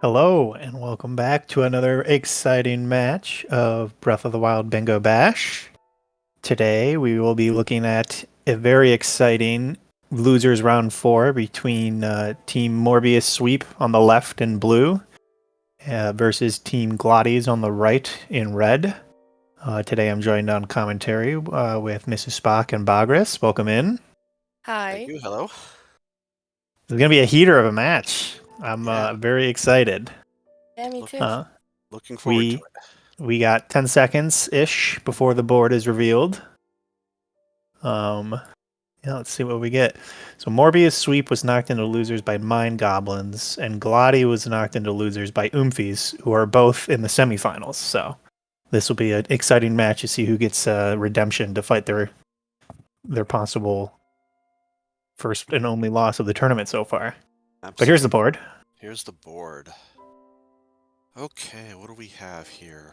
Hello, and welcome back to another exciting match of Breath of the Wild Bingo Bash. Today, we will be looking at a very exciting losers round 4 between Team Morbius Sweep on the left in blue versus Team GLODDIES on the right in red. Today, I'm joined on commentary with Mrs. Spock and Bagris. Welcome in. Hi. Thank you. Hello. It's going to be a heater of a match. I'm Yeah. very excited. Yeah, me too. Looking forward to it. We got 10 seconds-ish before the board is revealed. Let's see what we get. So Morbius Sweep was knocked into losers by Mind Goblins, and Glotty was knocked into losers by Oomfies, who are both in the semifinals. So this will be an exciting match to see who gets redemption to fight their possible first and only loss of the tournament so far. Absolutely. But here's the board. Here's the board. Okay, what do we have here?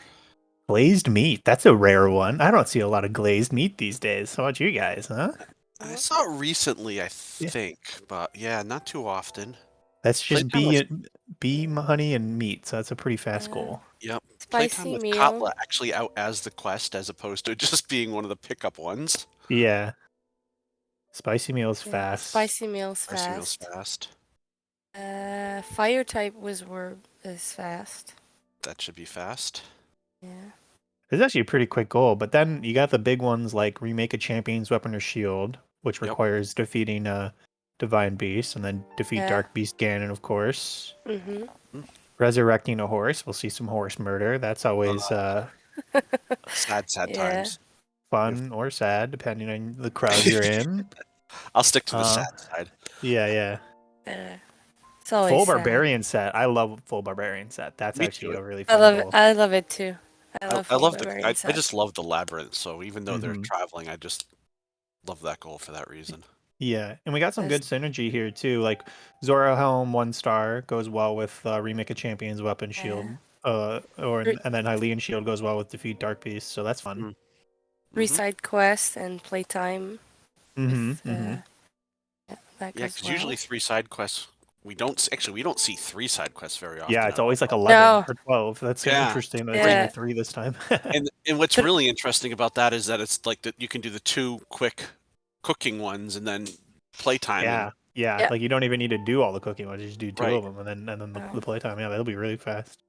Glazed meat. That's a rare one. I don't see a lot of glazed meat these days. How about you guys, huh? I saw it recently, I think, but yeah, not too often. That's just bee honey and meat, so that's a pretty fast goal. Yep. Spicy Playtime with meal. Katla actually out as the quest as opposed to just being one of the pickup ones. Yeah. Spicy meal's fast. Spicy meal's Spicy meal's fast. fast. Fire type is fast. That should be fast. Yeah. It's actually a pretty quick goal, but then you got the big ones like remake a champion's weapon or shield, which requires defeating Divine Beast, and then defeat Dark Beast Ganon, of course. Mm-hmm. Resurrecting a horse. We'll see some horse murder. That's always sad times. Fun or sad, depending on the crowd you're in. I'll stick to the sad side. Yeah. It's always full sad. barbarian set. I love full barbarian set. That's Me actually too. a really fun goal. I love it too. I just love the labyrinth. So even though they're traveling, I just love that goal for that reason. Yeah, and we got some good synergy here too. Like Zora Helm 1-star goes well with remake a champion's weapon shield, and then Hylian shield goes well with defeat Dark Beast. So that's fun. 3 side quests and playtime. Yeah, because usually 3 side quests. We don't see 3 side quests very often. Yeah, it's always like 11 or 12. That's interesting. Yeah. 3 this time. and what's really interesting about that is that it's like that you can do the 2 quick cooking ones and then playtime. Yeah. Like you don't even need to do all the cooking ones. You just do 2 of them and then the playtime. Yeah, that'll be really fast.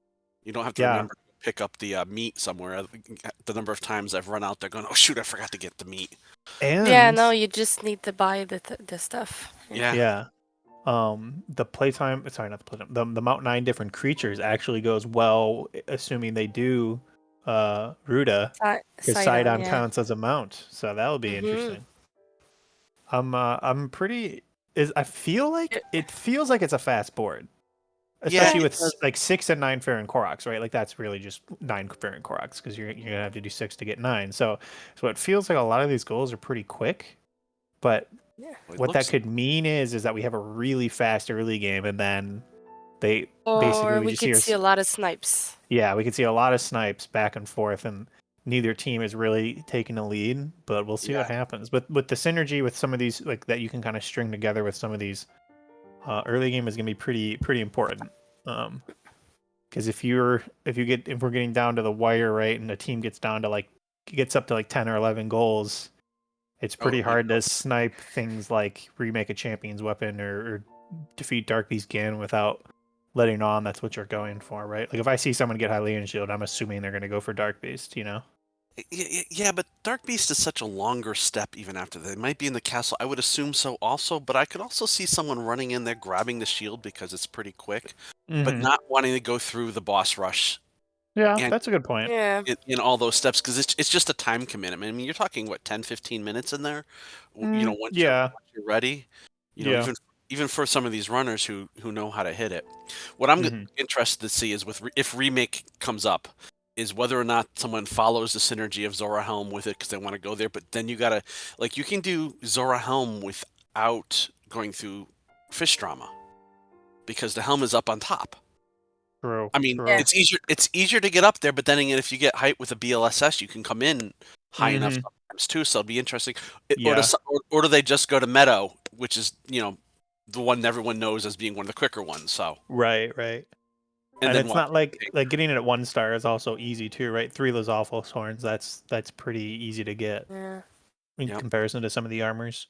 You don't have to remember to pick up the meat somewhere. The number of times I've run out there going, oh shoot, I forgot to get the meat. And you just need to buy the stuff. Yeah. The playtime, sorry, not the playtime, the Mount 9 different creatures actually goes well, assuming they do Ruda, because Sidon counts as a mount, so that'll be interesting. I'm pretty. I feel like it feels like it's a fast board, especially with like 6 and 9 Farron Koroks, right? Like that's really just 9 Farron Koroks because you're gonna have to do 6 to get 9. So it feels like a lot of these goals are pretty quick, but what that could mean is that we have a really fast early game, and then we could see a lot of snipes. Yeah, we could see a lot of snipes back and forth, and neither team is really taking a lead. But we'll see what happens. But with the synergy with some of these, like that, you can kind of string together with some of these early game is gonna be pretty important. Because if we're getting down to the wire, right, and the team gets up to like 10 or 11 goals. It's pretty hard to snipe things like remake a champion's weapon or defeat Dark Beast Ganon without letting on that's what you're going for, right? Like if I see someone get Hylian shield, I'm assuming they're going to go for Dark Beast, you know? Yeah, but Dark Beast is such a longer step even after that. It might be in the castle. I would assume so also, but I could also see someone running in there, grabbing the shield because it's pretty quick, but not wanting to go through the boss rush. Yeah, that's a good point. Yeah. In all those steps, because it's just a time commitment. I mean, you're talking, what, 10, 15 minutes in there? You know, once you're ready? You know, even for some of these runners who know how to hit it. What I'm interested to see is if Remake comes up, is whether or not someone follows the synergy of Zora Helm with it because they want to go there. But then you got to, like, you can do Zora Helm without going through Fish Drama because the helm is up on top. True. I mean, it's easier to get up there, but then again, if you get height with a BLSS, you can come in high enough sometimes too. So it'll be interesting. Or do they just go to Meadow, which is the one everyone knows as being one of the quicker ones? So right. And it's not like getting it at 1 star is also easy too, right? 3 Lizalfos horns, that's pretty easy to get in comparison to some of the armors.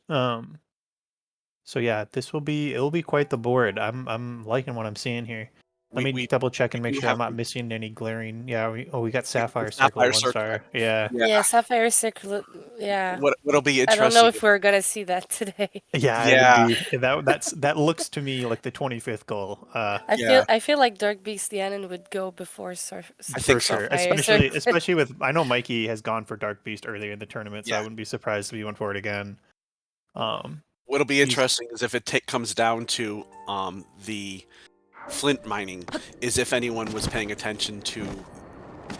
So yeah, it'll be quite the board. I'm liking what I'm seeing here. Let me double check and make sure I'm not missing any glaring. Yeah, we got Sapphire Circle 1 star. Yeah. Yeah, Sapphire Circle. Yeah. What'll be interesting? I don't know if we're gonna see that today. Yeah, that looks to me like the 25th goal. I feel like Dark Beast Ganon would go before I think so. Especially with I know Mikey has gone for Dark Beast earlier in the tournament, so I wouldn't be surprised if he went for it again. What'll be interesting is if it comes down to the flint mining, is if anyone was paying attention to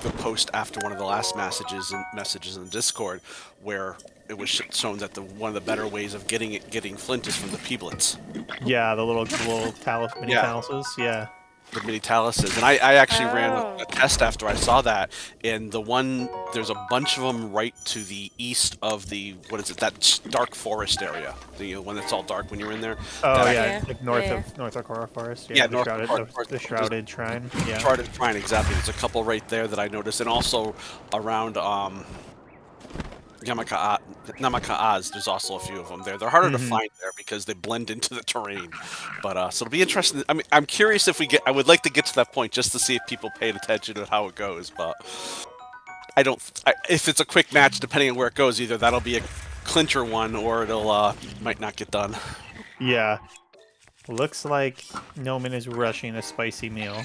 the post after one of the last messages in Discord, where it was shown that one of the better ways of getting flint is from the peeblets. Yeah, the little talus, mini taluses. Yeah. The mini taluses, and I actually ran a test after I saw that, and there's a bunch of them right to the east of that dark forest area, the one that's all dark when you're in there. Oh yeah, like north of Korra Forest. Yeah, the shrouded shrine. Yeah, shrouded shrine, exactly. There's a couple right there that I noticed, and also around Namaka'az, there's also a few of them there. They're harder to find there because they blend into the terrain. But so it'll be interesting. I mean, I'm curious if I would like to get to that point just to see if people paid attention to how it goes. But if it's a quick match, depending on where it goes, either that'll be a clincher one or it'll might not get done. Yeah. Looks like Noman is rushing a spicy meal.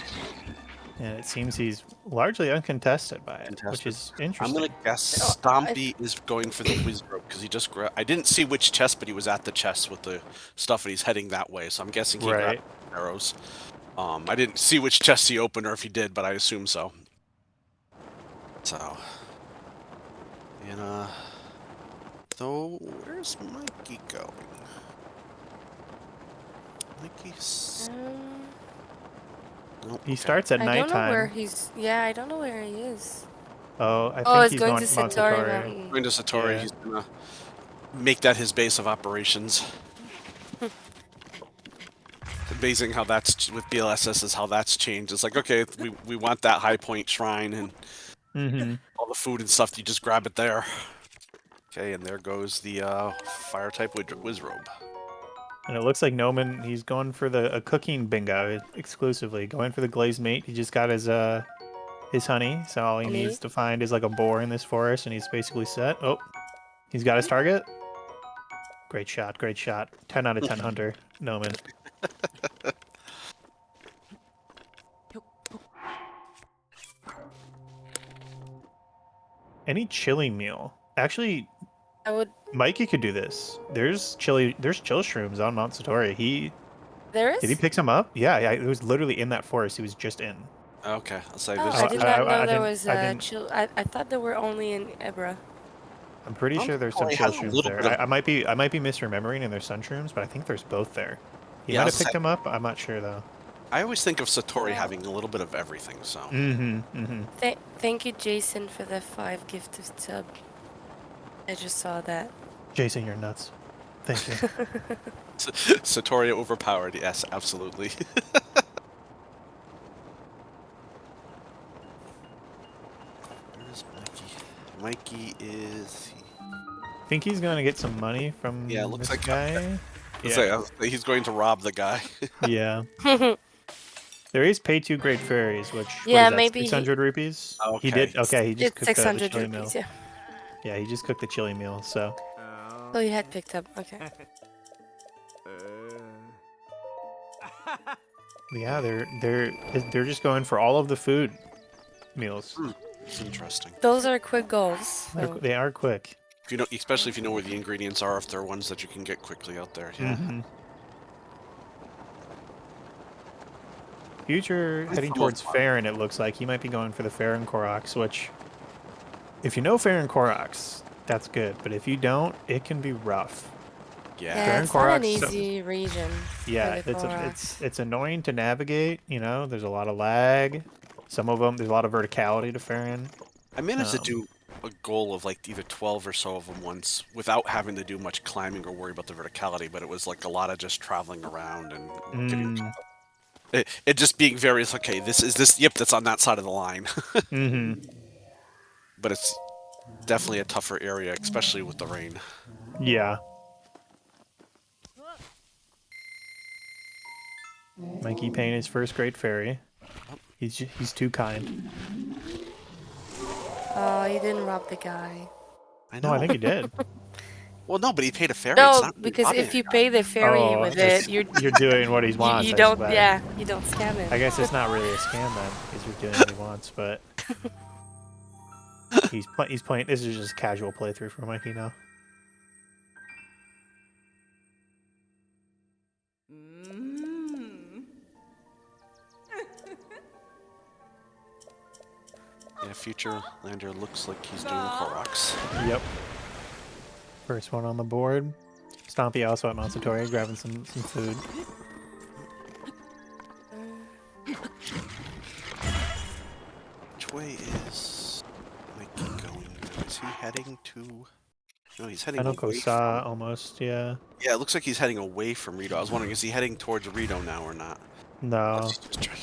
And it seems he's largely uncontested by it, which is interesting. I'm going to guess Stompy is going for the whiz rope because he just I didn't see which chest, but he was at the chest with the stuff and he's heading that way. So I'm guessing he grabbed arrows. I didn't see which chest he opened or if he did, but I assume so. So, and so where's Mikey going? Mikey's... He starts at nighttime. I don't know where he's. Yeah, I don't know where he is. Oh, I think he's going to Satori Mountain. Going to Satori, yeah. He's gonna make that his base of operations. It's amazing how that's with BLSS is how that's changed. It's like, okay, we want that high point shrine and all the food and stuff. You just grab it there. Okay, and there goes the fire type whiz robe. And it looks like Noman, he's going for a cooking bingo exclusively. Going for the glazed mate. He just got his honey, so all he needs to find is like a boar in this forest, and he's basically set. Oh, he's got his target. Great shot, great shot. 10 out of 10 hunter, Noman. Any chili meal? Actually, Mikey could do this. There's chill shrooms on Mount Satori. There is? Did he pick some up? Yeah, it was literally in that forest. He was just in. Okay, I'll say I did not know there was chill. I thought they were only in Ebra. I'm pretty sure there's some chill shrooms there. I might be misremembering, and there's sun shrooms, but I think there's both there. He might have picked them up. I'm not sure though. I always think of Satori having a little bit of everything. So. Thank you, Jason, for the 5 gifted sub. I just saw that. Jason, you're nuts. Thank you. Satori overpowered. Yes, absolutely. Where's Mikey? Mikey is... I think he's going to get some money from this guy. He's going to rob the guy. Yeah. There is pay 2 great fairies, which maybe 600 rupees. Okay. He did. Okay, he just cooked 600 the chili rupees. meal. Yeah, he just cooked the chili meal. So. Oh, you had picked up. Okay. Yeah, they're just going for all of the food meals. It's interesting. Those are quick goals. So. They are quick. If especially if you know where the ingredients are, if they're ones that you can get quickly out there. Yeah. Future heading towards Farron, it looks like. He might be going for the Farron Koroks, which, if you know Farron Koroks, that's good. But if you don't, it can be rough. Yeah, it's not an easy region. Yeah, it's annoying to navigate. You know, there's a lot of lag. Some of them, there's a lot of verticality to Farron. I managed to do a goal of like either 12 or so of them once without having to do much climbing or worry about the verticality, but it was like a lot of just traveling around and getting It just being very okay. Yep, that's on that side of the line. But it's definitely a tougher area, especially with the rain. Yeah. Mikey paying his first great fairy. He's too kind. Oh, he didn't rob the guy. I know. No, I think he did. Well, no, but he paid a fairy. No, It's not really because if robbing you a guy. pay the fairy with it, you're doing what he wants. you I don't. suppose. Yeah, you don't scam him. I guess it's not really a scam then, because you're doing what he wants. But he's playing. This is just casual playthrough for Mikey now. Yeah, Future Lander looks like he's doing Koroks. Yep. First one on the board. Stompy also at Monsatori grabbing some food. Which way is Mikey going? Is he heading to... No, he's heading away from... almost, yeah. Yeah, it looks like he's heading away from Rito. I was wondering, is he heading towards Rito now or not? No.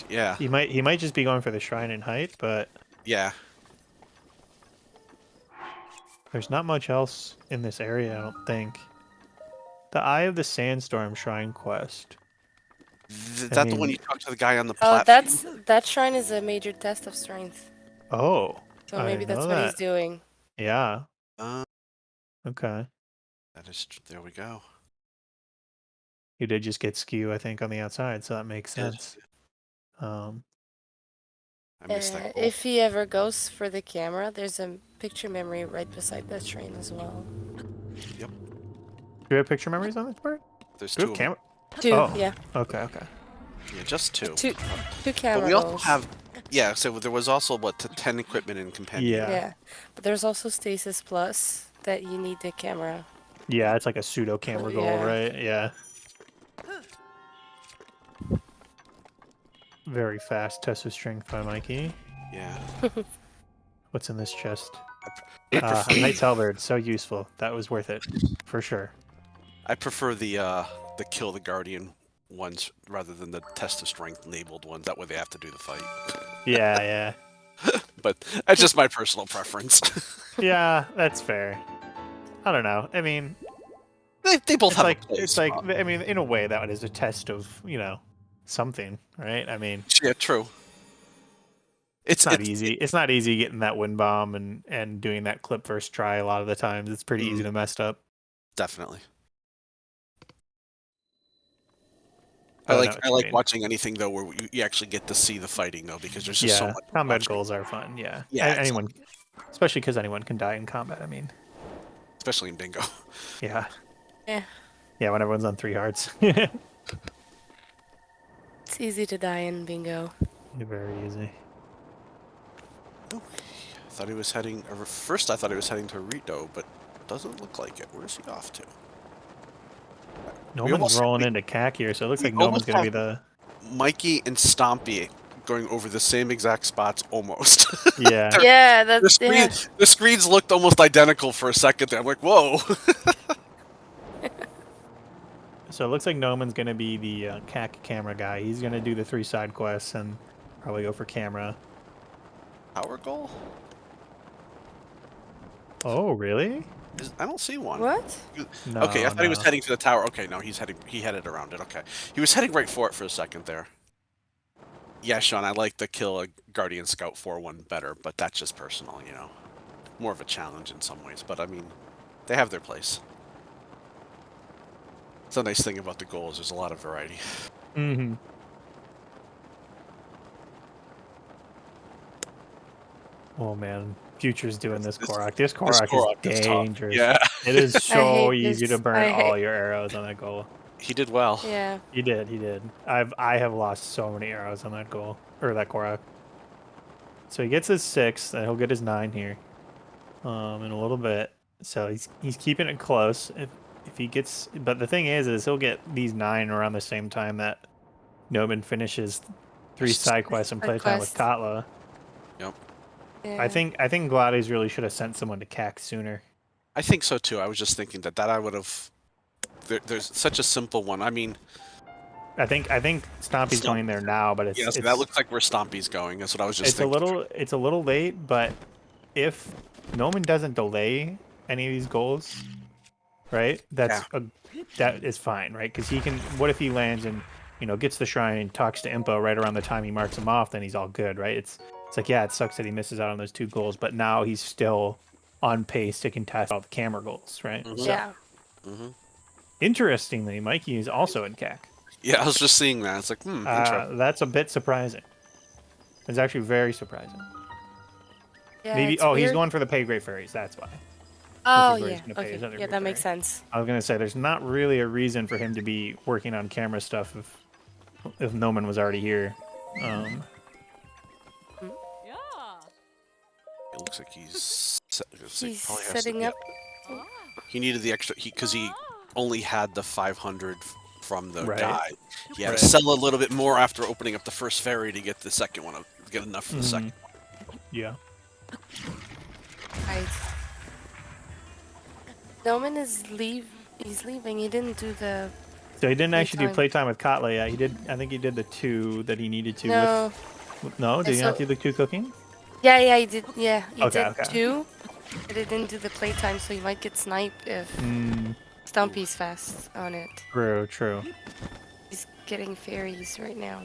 Yeah. He might just be going for the shrine in height, but... Yeah. There's not much else in this area, I don't think. The Eye of the Sandstorm Shrine quest. Is that the one you talked to the guy on the platform? That shrine is a major test of strength. Oh. So maybe that's what he's doing. Yeah. That Okay. is... There we go. You did just get skew, I think, on the outside, so that makes sense. I missed that goal. If he ever goes for the camera, there's a picture memory right beside that train as well. Yep. Do we have picture memories on this part? There's two. Two, yeah. Okay. Yeah, just two. Two camera But we also goals. have... Yeah, so there was also, 10 equipment in Companion. Yeah. But there's also Stasis Plus that you need the camera. Yeah, it's like a pseudo camera goal, right? Yeah. Very fast test of strength by Mikey. Yeah. What's in this chest? A Knight's Halberd, so useful. That was worth it, for sure. I prefer the Kill the Guardian ones rather than the Test of Strength labeled ones. That way they have to do the fight. Yeah. But that's just my personal preference. Yeah, that's fair. I don't know. I mean... They both have I mean, in a way, that is a test of, something, right? I mean... Yeah, true. It's not easy. It's not easy getting that wind bomb and doing that clip first try a lot of the times. It's pretty easy to mess up. Definitely. I like watching anything though where you actually get to see the fighting though, because there's just so much. Combat goals are fun. Yeah. Anyone, especially because anyone can die in combat. I mean, especially in bingo. Yeah. Yeah. Yeah, when everyone's on 3 hearts. It's easy to die in bingo. Very easy. I thought he was heading. First, I thought he was heading to Rito, but doesn't look like it. Where's he off to? Noman's rolling into CAC here, so it looks like Noman's going to be the... Mikey and Stompy going over the same exact spots almost. Yeah. Yeah, that's... The screens looked almost identical for a second there. I'm like, whoa. So it looks like Noman's going to be the CAC camera guy. He's going to do the 3 side quests and probably go for camera. Power goal? Oh, really? I don't see one. What? No, okay, I thought he was heading to the tower. Okay, no, he headed around it. Okay. He was heading right for it for a second there. Yeah, Sean, I like the Kill a Guardian Scout 4-1 better, but that's just personal, More of a challenge in some ways, but I mean, they have their place. It's a nice thing about the goals, there's a lot of variety. Mm-hmm. Oh man, Future's doing this Korok. This Korok is dangerous. Yeah. It is so easy to burn all your arrows on that goal. He did well. Yeah. He did. I have lost so many arrows on that goal. Or that Korok. So he gets his 6, and he'll get his 9 here. In a little bit. So he's keeping it close. If he gets, but the thing is he'll get these 9 around the same time that Noman finishes 3 side quests and playtime with Katla. Yep. Yeah. I think GLODDIES really should have sent someone to CAC sooner. I think so too. I was just thinking that I would have. There's such a simple one. I mean, I think Stompy's going there now, but it's that looks like where Stompy's going. That's what I was just thinking. It's a little late, but if Noman doesn't delay any of these goals, right? That is fine, right? Because he can. What if he lands and gets the shrine, talks to Impa right around the time he marks him off? Then he's all good, right? It's like, yeah, it sucks that he misses out on those 2 goals, but now he's still on pace to contest all the camera goals, right? Mm-hmm. So, yeah. Mm-hmm. Interestingly, Mikey is also in CAC. Yeah, I was just seeing that. It's like, interesting. That's a bit surprising. It's actually very surprising. Yeah, Maybe. weird. He's going for the pay grade fairies. That's why. Oh yeah. Okay. Yeah, that makes sense. I was gonna say there's not really a reason for him to be working on camera stuff if Noman was already here. It looks like he's setting up. He needed the extra because he only had the 500 from the guy. He had to sell a little bit more after opening up the first ferry to get the second one, get enough for the second one. Yeah. Right. Noman is He's leaving. He didn't do the. So he didn't actually do playtime with Katla yet. He did. I think he did the 2 that he needed to. No. No, did he not do the 2 cooking? Yeah, he did. Yeah, he did okay. 2. But it didn't do the playtime, so he might get sniped if Stumpy's fast on it. True. He's getting fairies right now.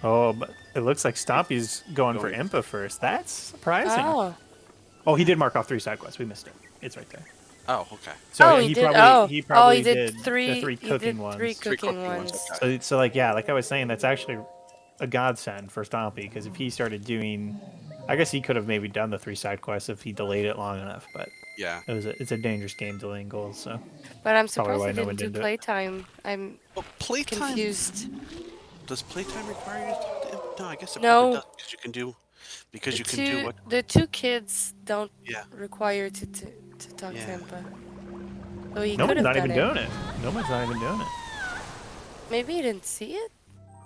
Oh, but it looks like Stompy's going for Impa first. That's surprising. Oh, he did mark off 3 side quests. We missed it. It's right there. Oh, okay. So he did. He probably did the 3 cooking ones. 3 cooking ones. Okay. So like I was saying, that's actually a godsend for Stompy, because if he started doing, I guess he could have maybe done the 3 side quests if he delayed it long enough, but yeah, it's a dangerous game delaying goals. So, but I'm surprised he didn't do playtime. I'm confused. Does playtime require you to talk to him? No, I guess it no. probably does, because you can do what the 2 kids don't require to talk to him, but so he could have not done even doing it. No one's not even doing it. Maybe he didn't see it.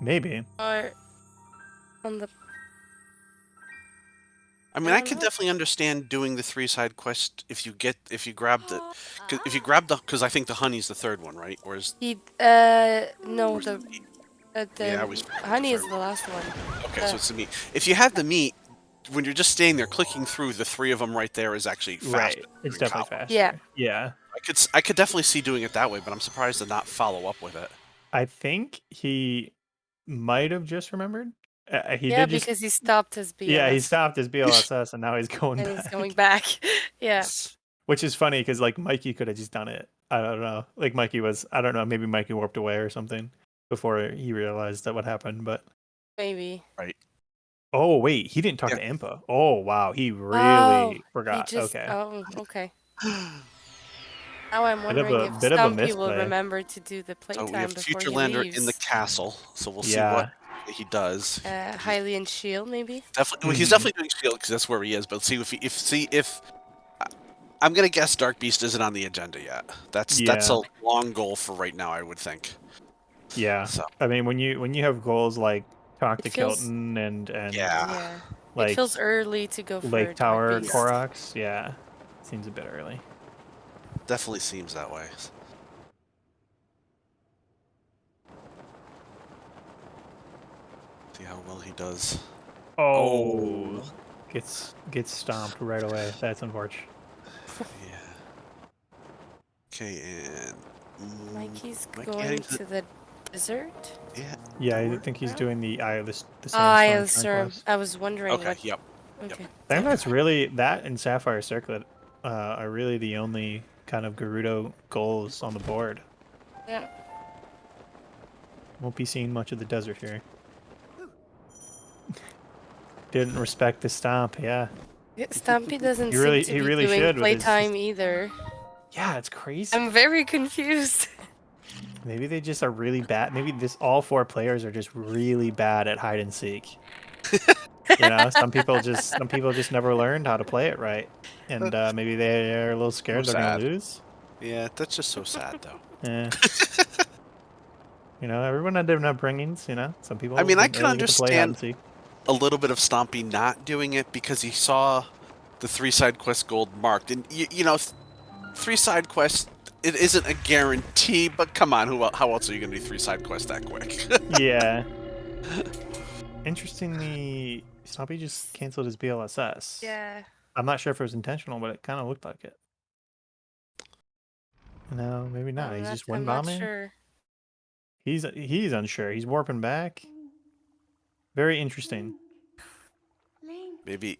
Maybe. Or on the. I mean, I could definitely understand doing the 3 side quest if you grab the, because I think the honey's the 3rd one, right? Or is no, the honey is the last one. Okay, so it's the meat. If you have the meat, when you're just staying there clicking through, the 3 of them right there is actually faster. Right, it's definitely faster. Yeah. I could definitely see doing it that way, but I'm surprised to not follow up with it. I think he might have just remembered. Because he stopped his BLS. Yeah, he stopped his BLSS, and now he's going back. He's going back. Yeah. Which is funny, because like Mikey could have just done it. I don't know. Like I don't know, maybe Mikey warped away or something before he realized that what happened, but maybe. Right. Oh wait, he didn't talk to Impa. Oh wow, he really forgot. Okay. Oh, okay. Now I'm wondering if Stumpy will remember to do the playtime before he leaves. So we have Future Lander in the castle, so we'll see what he does. Hylian Shield, maybe. Definitely, he's definitely doing Shield because that's where he is. But see if I'm gonna guess Dark Beast isn't on the agenda yet. That's a long goal for right now, I would think. Yeah. So. I mean, when you have goals like talk to Kilton and like it feels early to go for Lake Tower, Koroks. Yeah, seems a bit early. Definitely seems that way. See how well he does. Oh. Gets stomped right away. That's unfortunate. Yeah. Okay, and Mikey's going to the desert. Yeah. Yeah, I think he's doing the Eye of the Eye of the Storm. I was wondering. Okay. What... Yep. Okay. I think that's really that and Sapphire Circlet are really the only kind of Gerudo goals on the board. Yeah. Won't be seeing much of the desert here. Didn't respect the stomp, yeah. Stumpy doesn't he really doing should playtime either. Yeah, it's crazy. I'm very confused. Maybe they just are really bad. Maybe all 4 players are just really bad at hide and seek. Some people just never learned how to play it right, and maybe they're a little scared they're gonna lose. Yeah, that's just so sad though. Yeah. Everyone had different upbringings. Some people. I mean, I can understand a little bit of Stompy not doing it because he saw the 3 side quest gold marked, and 3 side quests it isn't a guarantee, but come on, how else are you going to do 3 side quests that quick? Yeah. Interestingly, Snoppy just canceled his BLSS. Yeah. I'm not sure if it was intentional, but it kind of looked like it. No, maybe not. He's just wind bombing. I'm not sure. He's unsure. He's warping back. Very interesting. Maybe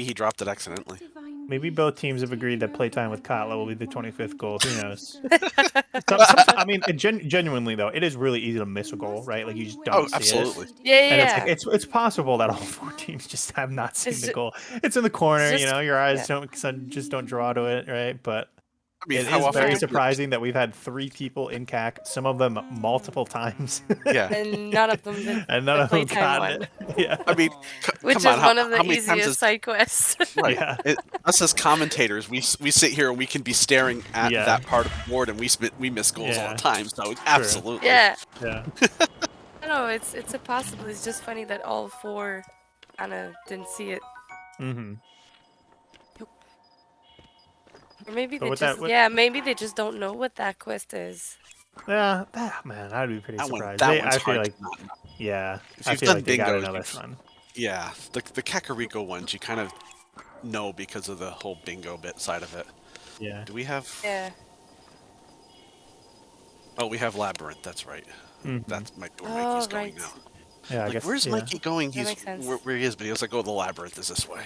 he dropped it accidentally. Maybe both teams have agreed that playtime with Katla will be the 25th goal. Who knows? I mean, genuinely though, it is really easy to miss a goal, right? Like you just don't see absolutely. it. Yeah, and it's like it's possible that all 4 teams just have not seen the goal. It's in the corner, you know. Your eyes don't draw to it, right? But I mean, it is very surprising that we've had 3 people in CAC, some of them multiple times. Yeah. And none of them did. And none of them got it. Yeah. I mean, which is one of the easiest side quests. Right. Yeah. Us as commentators, we sit here and we can be staring at that part of the board, and we miss goals all the time. So absolutely. Yeah. Yeah. No, it's a possibility. It's just funny that all 4 kind of didn't see it. Mm-hmm. Or maybe they maybe they just don't know what that quest is. Yeah, man, I'd be pretty surprised. I feel like if I feel like they got another fun. Yeah, the Kakariko ones you kind of know because of the whole bingo bit side of it. Yeah. Do we have? Yeah. Oh, we have Labyrinth. That's right. Mm-hmm. That's where Mikey's going now. Yeah, I guess. Where's Mikey going? He's where he is, but he was like, "Oh, the Labyrinth is this way."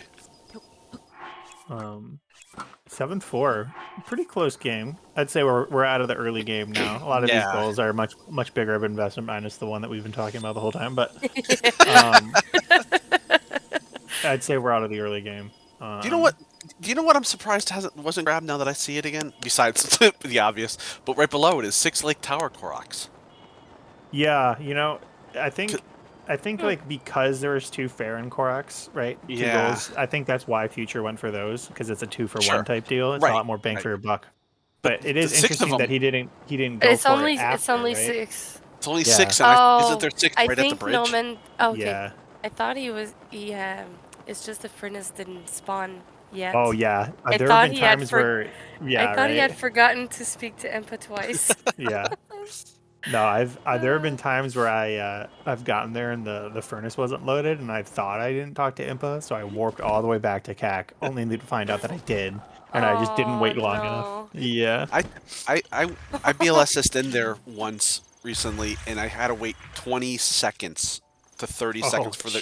7-4, pretty close game. I'd say we're out of the early game now. A lot of these goals are much bigger of an investment, minus the one that we've been talking about the whole time. But I'd say we're out of the early game. Do you know what I'm surprised wasn't grabbed now that I see it again? Besides the obvious, but right below it is 6 Lake Tower Koroks. Yeah, you know, I think like because there was 2 Farron Koroks, right? 2 goals. I think that's why Future went for those, because it's a 2-for-1 type deal. It's a lot more bang for your buck. But it is interesting that he didn't go it's for only, it after, it's only right? 6. It's only 6, and isn't there 6 right at the bridge? Noman, okay. Yeah. I thought it's just the furnace didn't spawn yet. Oh yeah, there have been times where I thought he had forgotten to speak to Empa twice. Yeah. No, there have been times where I've gotten there and the furnace wasn't loaded, and I thought I didn't talk to Impa, so I warped all the way back to CAC, only to find out that I did, and I just didn't wait long enough. Yeah. I BLS'd in there once recently, and I had to wait 20 seconds to 30 seconds for the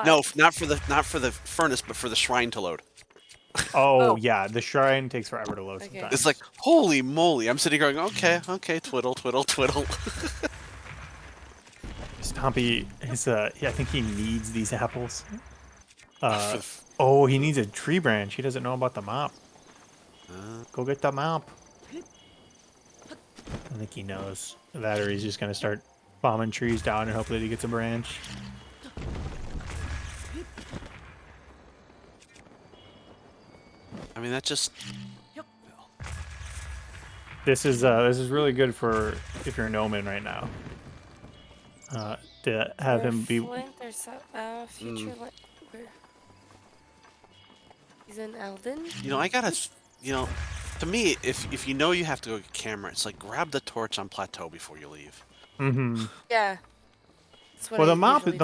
no, not for the furnace, but for the shrine to load. Yeah, the shrine takes forever to load sometimes. It's like, holy moly, I'm sitting going, okay, twiddle, twiddle, twiddle. Stompy I think he needs these apples. He needs a tree branch. He doesn't know about the mop. Go get the mop. I think he knows that, or he's just gonna start bombing trees down and hope that he gets a branch. I mean, that just. This is really good for if you're Noman right now. To have him be. Future he's in Eldon. You know, to me, if you know you have to go get camera, it's like grab the torch on plateau before you leave. Mm-hmm. Yeah. Well, the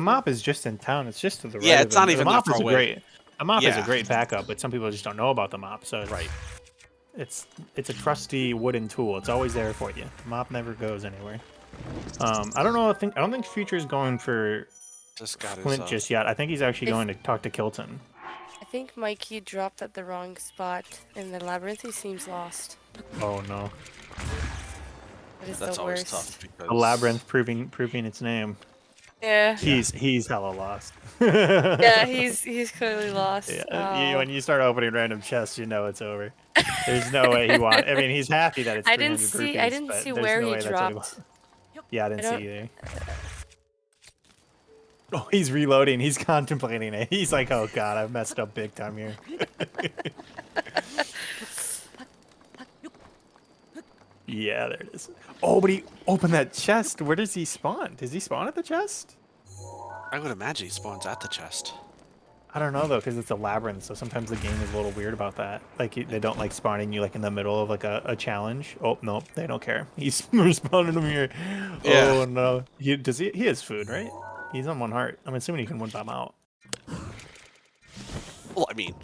mop is just in town. It's just to the right. Yeah, it's not even the mop that far away. A mop is a great backup, but some people just don't know about the mop. So it's a trusty wooden tool. It's always there for you. The mop never goes anywhere. I don't think Future is going for Flint just yet. I think he's actually going to talk to Kilton. I think Mikey dropped at the wrong spot in the labyrinth. He seems lost. Oh no. That's always tough because the labyrinth proving its name. Yeah. He's hella lost. Yeah, he's clearly lost. Yeah. When you start opening random chests, you know it's over. There's no way he wants. I mean, he's happy that it's. I didn't see where he dropped. Yeah, I didn't see either. Oh, he's reloading. He's contemplating it. He's like, "Oh God, I've messed up big time here." Yeah, there it is. Oh, but he opened that chest. Where does he spawn? Does he spawn at the chest? I would imagine he spawns at the chest. I don't know though, because it's a labyrinth, so sometimes the game is a little weird about that. Like they don't like spawning you like in the middle of like a challenge. Oh no, they don't care. He's respawning him here. Yeah. Oh no, he has food, right? He's on 1 heart. I'm assuming he can one bomb out. Well, I mean,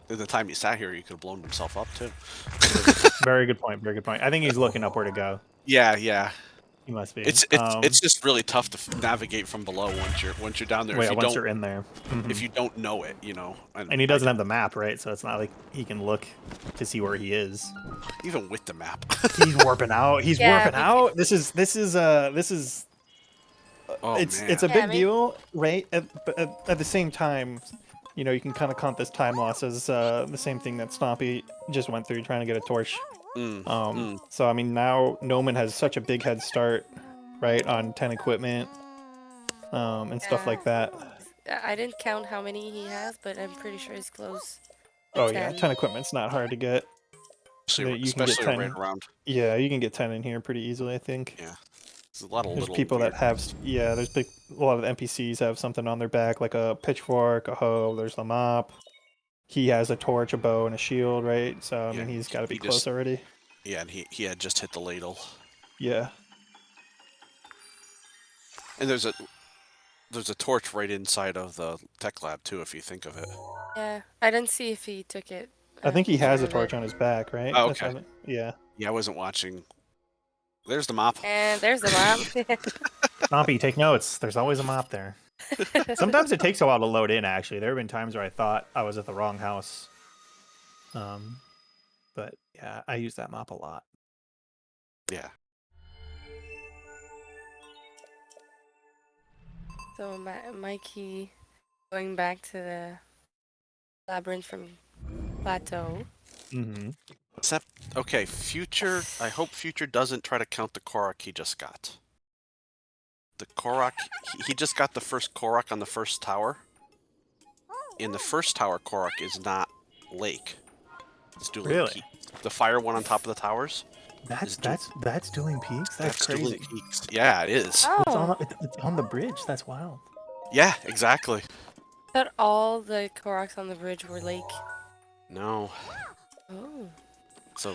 at the time he sat here, he could have blown himself up too. Very good point. Very good point. I think he's looking up where to go. Yeah, yeah. He must be. It's just really tough to navigate from below once you're down there. Well, yeah, once you're in there. If you don't know it, you know. And he doesn't have the map, right? So it's not like he can look to see where he is. Even with the map. He's warping out. He's warping out. This is Oh, it's a big deal, right? At the same time, you know, you can kind of count this time loss as the same thing that Stompy just went through trying to get a torch. So I mean, now Noman has such a big head start, right, on 10 equipment, and stuff like that. I didn't count how many he has, but I'm pretty sure he's close. Oh 10. Yeah, 10 equipment's not hard to get. Especially right around. Yeah, you can get 10 in here pretty easily, I think. Yeah. There's a lot of there's people that have, there's a lot of the NPCs have something on their back, like a pitchfork, a hoe, there's a mop. He has a torch, a bow, and a shield, right? So, I mean, he's got to be close already. Yeah, and he had just hit the ladle. Yeah. And there's a torch right inside of the tech lab, too, if you think of it. Yeah, I didn't see if he took it. I think he has a torch on his back, right? Oh, okay. Yeah. Yeah, I wasn't watching. There's the mop. And there's the mop. Stompy, take notes. There's always a mop there. Sometimes it takes a while to load in, actually. There have been times where I thought I was at the wrong house. But, yeah, I use that mop a lot. Yeah. So, Mikey, going back to the labyrinth from Plateau. Except, okay, Future, I hope Future doesn't try to count the Korok he just got. The Korok, he just got the first Korok on the first tower. In the first tower, Korok is not lake. It's dueling peaks. The fire one on top of the towers. That's dueling peaks? That's crazy. Dueling peaks. Yeah, it is. Oh. It's on the bridge. That's wild. Yeah, exactly. I thought all the Koroks on the bridge were lake. No. Oh. So.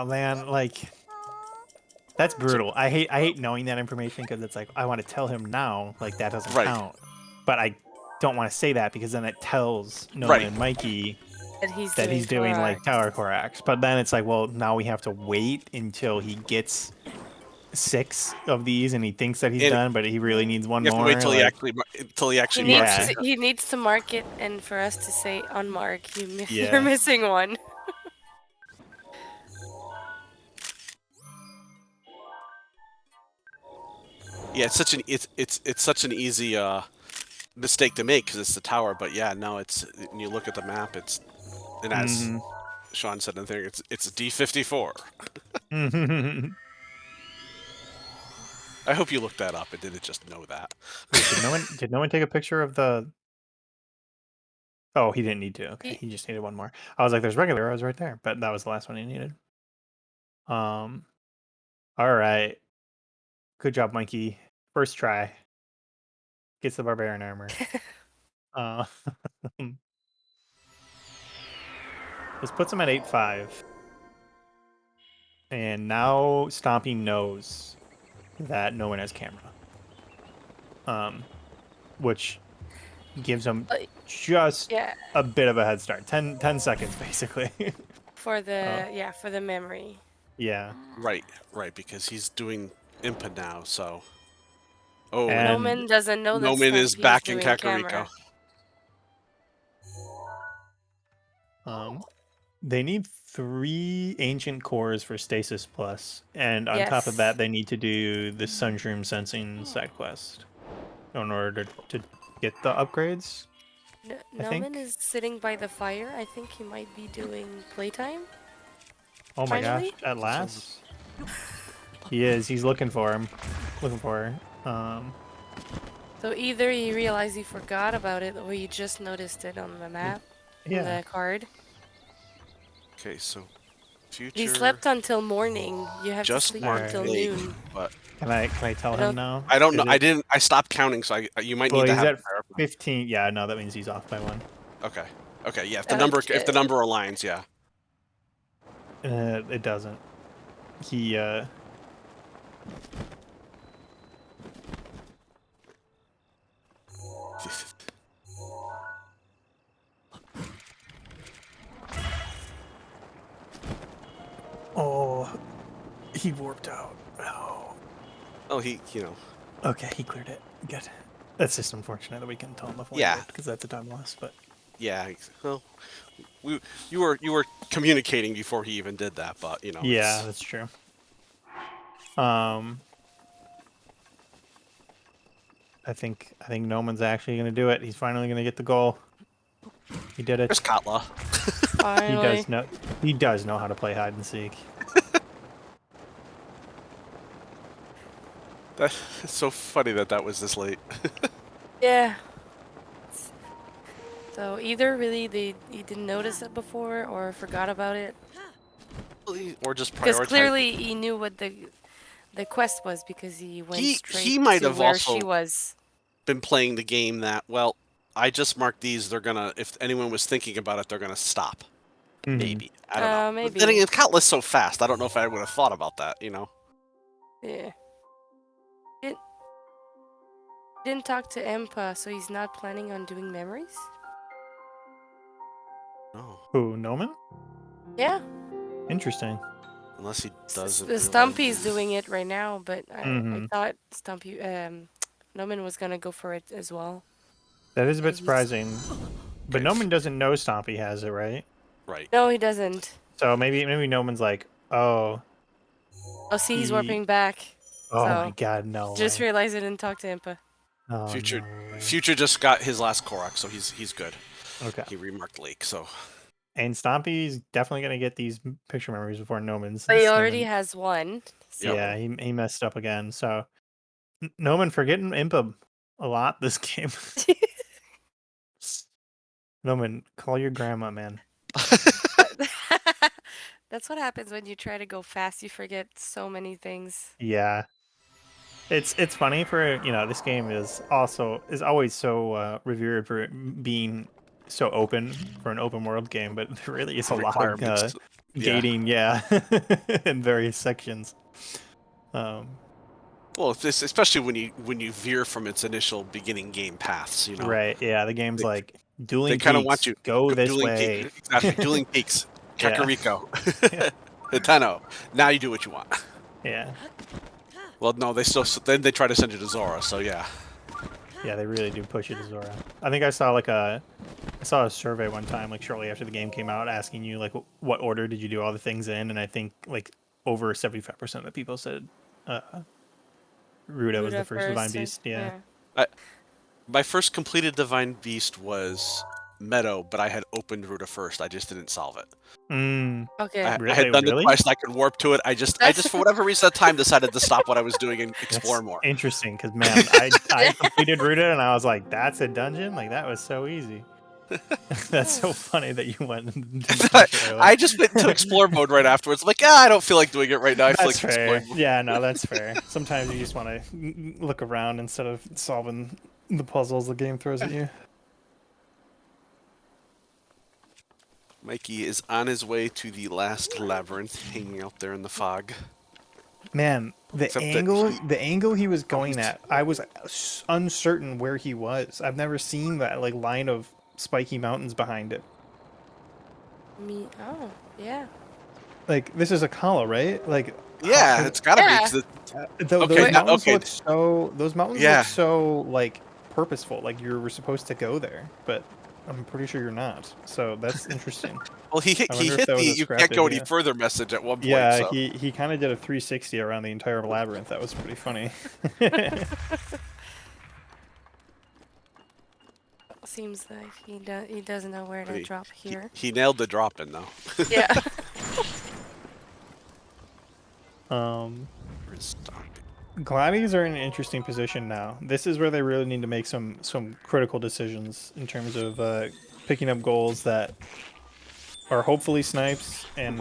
Man, like, that's brutal. I hate knowing that information because it's like I want to tell him now, like that doesn't count, but I don't want to say that because then it tells Nolan and Mikey that he's doing like tower Koraks. But then it's like, well, now we have to wait until he gets 6 of these and he thinks that he's done, but he really needs one more. You have to wait till he actually marks it. He needs to mark it, and for us to say on mark, you're missing one. Yeah, it's such an easy mistake to make because it's the tower. But yeah, no, it's when you look at the map, and as Sean said in there, it's D54. I hope you looked that up and didn't just know that. Did no one take a picture of the? Oh, he didn't need to. Okay, he just needed one more. I was like, "There's regular arrows right there," but that was the last one he needed. All right. Good job, Mikey. First try. Gets the barbarian armor. This puts him at 8-5. And now Stompy knows that no one has camera. Which gives him just a bit of a head start. 10 seconds, basically. For the, for the memory. Yeah. Right, because he's doing Impa now, so... Oh, Noman doesn't know that Noman is back in Kakariko. They need 3 ancient cores for Stasis Plus, and on top of that, they need to do the Sunshroom Sensing side quest in order to get the upgrades. Noman is sitting by the fire. I think he might be doing playtime. Oh my gosh! At last, he is. He's looking for him. Looking for her. So either he realized he forgot about it, or he just noticed it on the map, on the card. Okay, so Future. He slept until morning. You have to sleep until noon. But can I tell him now? I don't know. I stopped counting, so you might need to have 15. Yeah, no, that means he's off by 1. Okay. Okay. Yeah. If the number aligns, yeah. It doesn't. He Oh, he warped out. Oh. Oh, he, Okay, he cleared it. Good. That's just unfortunate that we can tell him before he warped, because that's a time loss. But yeah, well, you were communicating before he even did that, but yeah, that's true. I think Noman's actually going to do it. He's finally going to get the goal. He did it. There's Katla. Finally. He does know how to play hide and seek. That's so funny that was this late. Yeah. So either really he didn't notice it before or forgot about it. Or just because clearly he knew what the quest was because he went straight he might to have where also she was. Been playing the game that, well, I just marked these, they're gonna, if anyone was thinking about it, they're gonna stop. Maybe. I don't know. Maybe. Then again, Katla's so fast, I don't know if I would have thought about that, Yeah. Didn't talk to Impa, so he's not planning on doing memories? Oh. Who, Noman? Yeah. Interesting. Unless he doesn't. Stumpy's doing it right now, but I thought Stumpy, Noman was gonna go for it as well. That is a bit surprising. But Noman doesn't know Stompy has it, right? Right. No, he doesn't. So maybe Noman's like, oh. Oh, see, he's warping back. Oh so my god, no. Just realized I didn't talk to Impa. Oh, Future just got his last Korok, so he's good. Okay. He remarked Lake, so. And Stompy's definitely gonna get these picture memories before Noman's. But he already has one. So. Yeah, he messed up again. So Noman forgetting Impa a lot this game. Noman, call your grandma, man. That's what happens when you try to go fast. You forget so many things. Yeah. It's funny for, this game is always so revered for being so open for an open world game, but there really is a lot of gating, in various sections. Well, especially when you veer from its initial beginning game paths, Right, yeah, the game's like dueling peaks. They kind of want you go this way. Exactly, dueling peaks. Kakariko. Nintendo. Now you do what you want. Yeah. Well, no, then they try to send you to Zora, so yeah. Yeah, they really do push you to Zora. I think I saw a survey one time, like shortly after the game came out, asking you like what order did you do all the things in, and I think like over 75% of the people said Ruda was the first Divine Beast. Yeah. My first completed Divine Beast was Meadow, but I had opened Ruda first. I just didn't solve it. Okay. I had done it twice and I could warp to it. I just for whatever reason at the time decided to stop what I was doing and explore more. Interesting, because man, I completed Ruda and I was like, that's a dungeon? Like that was so easy. That's so funny that you went and I just went into explore mode right afterwards. I'm like, I don't feel like doing it right now. I feel like exploring. Yeah, no, that's fair. Sometimes you just want to look around instead of solving the puzzles the game throws at you. Mikey is on his way to the last labyrinth, hanging out there in the fog. Man, the angle he was going at, I was uncertain where he was. I've never seen that like line of spiky mountains behind it. Oh, yeah. Like this is a Kala, right? Like yeah, it's gotta be. Those mountains look so. Those mountains look so like purposeful. Like you were supposed to go there, but I'm pretty sure you're not. So that's interesting. Well, he hit the you can't go any further message at one point. Yeah, so. he kind of did a 360 around the entire labyrinth. That was pretty funny. Seems like he doesn't know where to drop here. He nailed the drop in though. Yeah. GLODDIES are in an interesting position now. This is where they really need to make some critical decisions in terms of picking up goals that are hopefully snipes and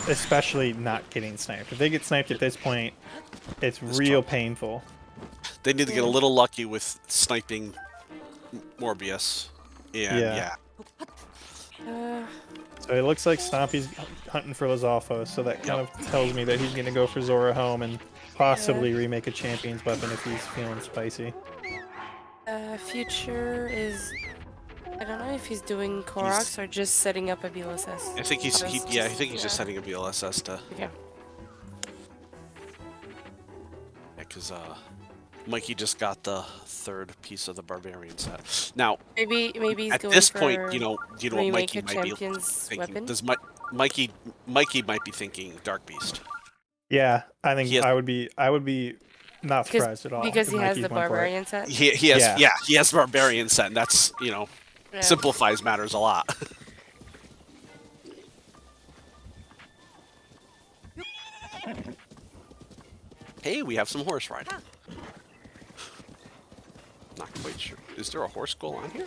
especially not getting sniped. If they get sniped at this point, it's real painful. They need to get a little lucky with sniping Morbius. And yeah. So it looks like Stompy's hunting for Lizalfos, so that kind of tells me that he's going to go for Zora Home and possibly remake a champion's weapon if he's feeling spicy. Future is... I don't know if he's doing Koroks or just setting up a BLSS. I think he's just setting a BLSS to... Okay. Yeah, because Mikey just got the 3rd piece of the Barbarian set. Now, maybe he's at going this for point, you know what Mikey might be thinking. Weapon? Does Mikey might be thinking Dark Beast. Yeah, I think I would be not surprised at all. Because he has the Barbarian set? He has the Barbarian set, and that's, you know, simplifies matters a lot. Hey, we have some horse riding. Not quite sure. Is there a horse goal on here?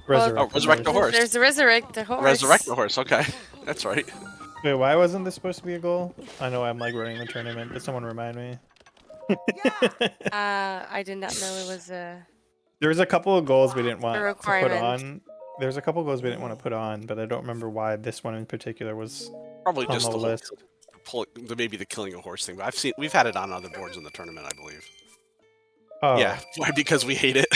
Resurrect the horse. There's the Resurrect the Horse. Resurrect the horse, okay. That's right. Wait, why wasn't this supposed to be a goal? I know I'm like running the tournament. Did someone remind me? I did not know it was a... There was a couple of goals we didn't want to put on. There's a couple of goals we didn't want to put on, but I don't remember why this one in particular was probably on just the list. Maybe the killing a horse thing, but we've had it on other boards in the tournament, I believe. Oh. Yeah, why? Because we hate it.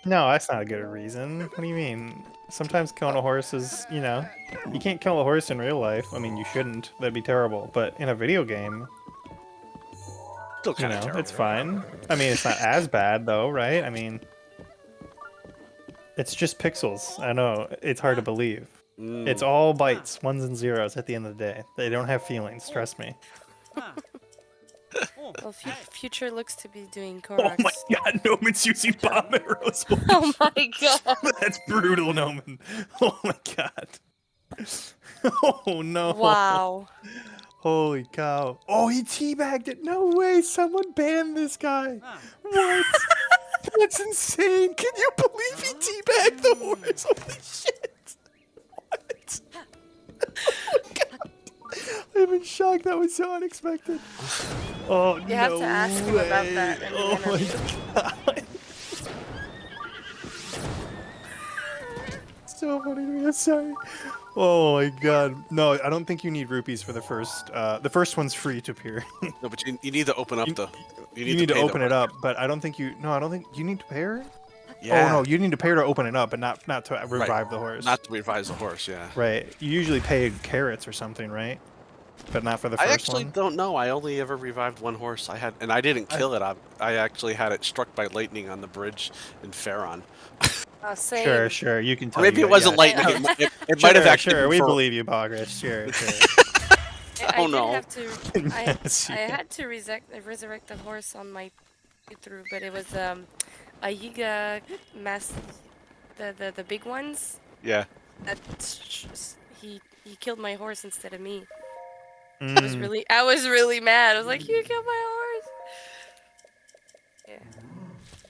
No, that's not a good reason. What do you mean? Sometimes killing a horse is, you know, you can't kill a horse in real life. I mean, you shouldn't. That'd be terrible. But in a video game, still kind of terrible. It's fine. I mean, it's not as bad though, right? I mean, it's just pixels. I know it's hard to believe. It's all bytes, ones and zeros at the end of the day. They don't have feelings. Trust me. Well, Future looks to be doing Koroks. Oh my god, Noman's using bomb arrows. Oh my god. That's brutal, Noman. Oh my god. Oh no. Wow. Holy cow. Oh, he teabagged it. No way. Someone banned this guy. What? That's insane. Can you believe he teabagged the horse? Holy shit. What? Oh my god. I'm in shock. That was so unexpected. Oh, you have to ask him about that. Oh my god. So funny to me. I'm sorry. Oh my god. No, I don't think you need rupees for the first. The first one's free to appear. No, but you need to open up the. You need to open it up, but I don't think you. No, I don't think you need to pay her. Yeah. Oh no, you need to pay her to open it up, but not to revive the horse. Not to revive the horse, yeah. Right. You usually pay carrots or something, right? But not for the first one. I actually don't know. I only ever revived one horse. And I didn't kill it. I actually had it struck by lightning on the bridge in Farron. Same. Sure. You can tell. Maybe it wasn't lightning. It might have actually. Sure, we believe you, Bogress. Sure. Oh no. I had to resurrect the horse on my through, but it was a Yiga mass, the big ones. Yeah. That he killed my horse instead of me. I was really mad. I was like, you killed my horse. Yeah.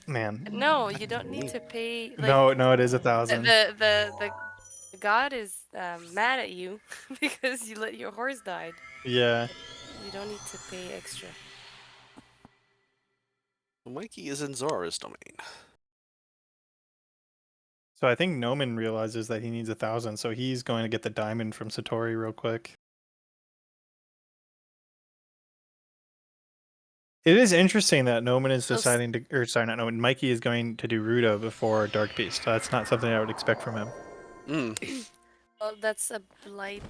Man. No, you don't need to pay. Like, no, it is 1,000. The god is mad at you because you let your horse die. Yeah. You don't need to pay extra. Mikey is in Zora's domain. So I think Noman realizes that he needs 1,000, so he's going to get the diamond from Satori real quick. It is interesting that Noman is deciding to, or sorry, not Noman, Mikey is going to do Ruda before Dark Beast. So that's not something I would expect from him. Well, that's a blight.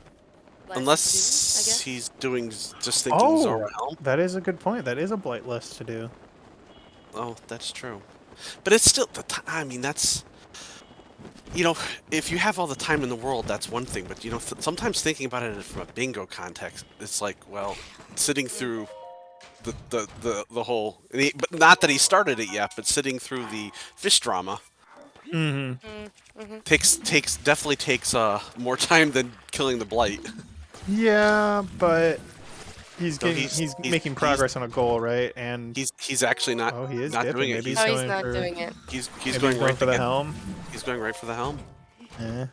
Unless he's doing just thinking Zora Helm. That is a good point. That is a blight list to do. Oh, that's true. But it's still, I mean, that's, you know, if you have all the time in the world, that's one thing. But, you know, sometimes thinking about it from a bingo context, it's like, well, sitting through the whole, but not that he started it yet, but sitting through the fish drama definitely takes more time than killing the blight. Yeah, but he's making progress on a goal, right? And he's actually not. Oh, he is not doing it. He's not doing it. He's going right for the helm. He's going right for the helm. Yeah.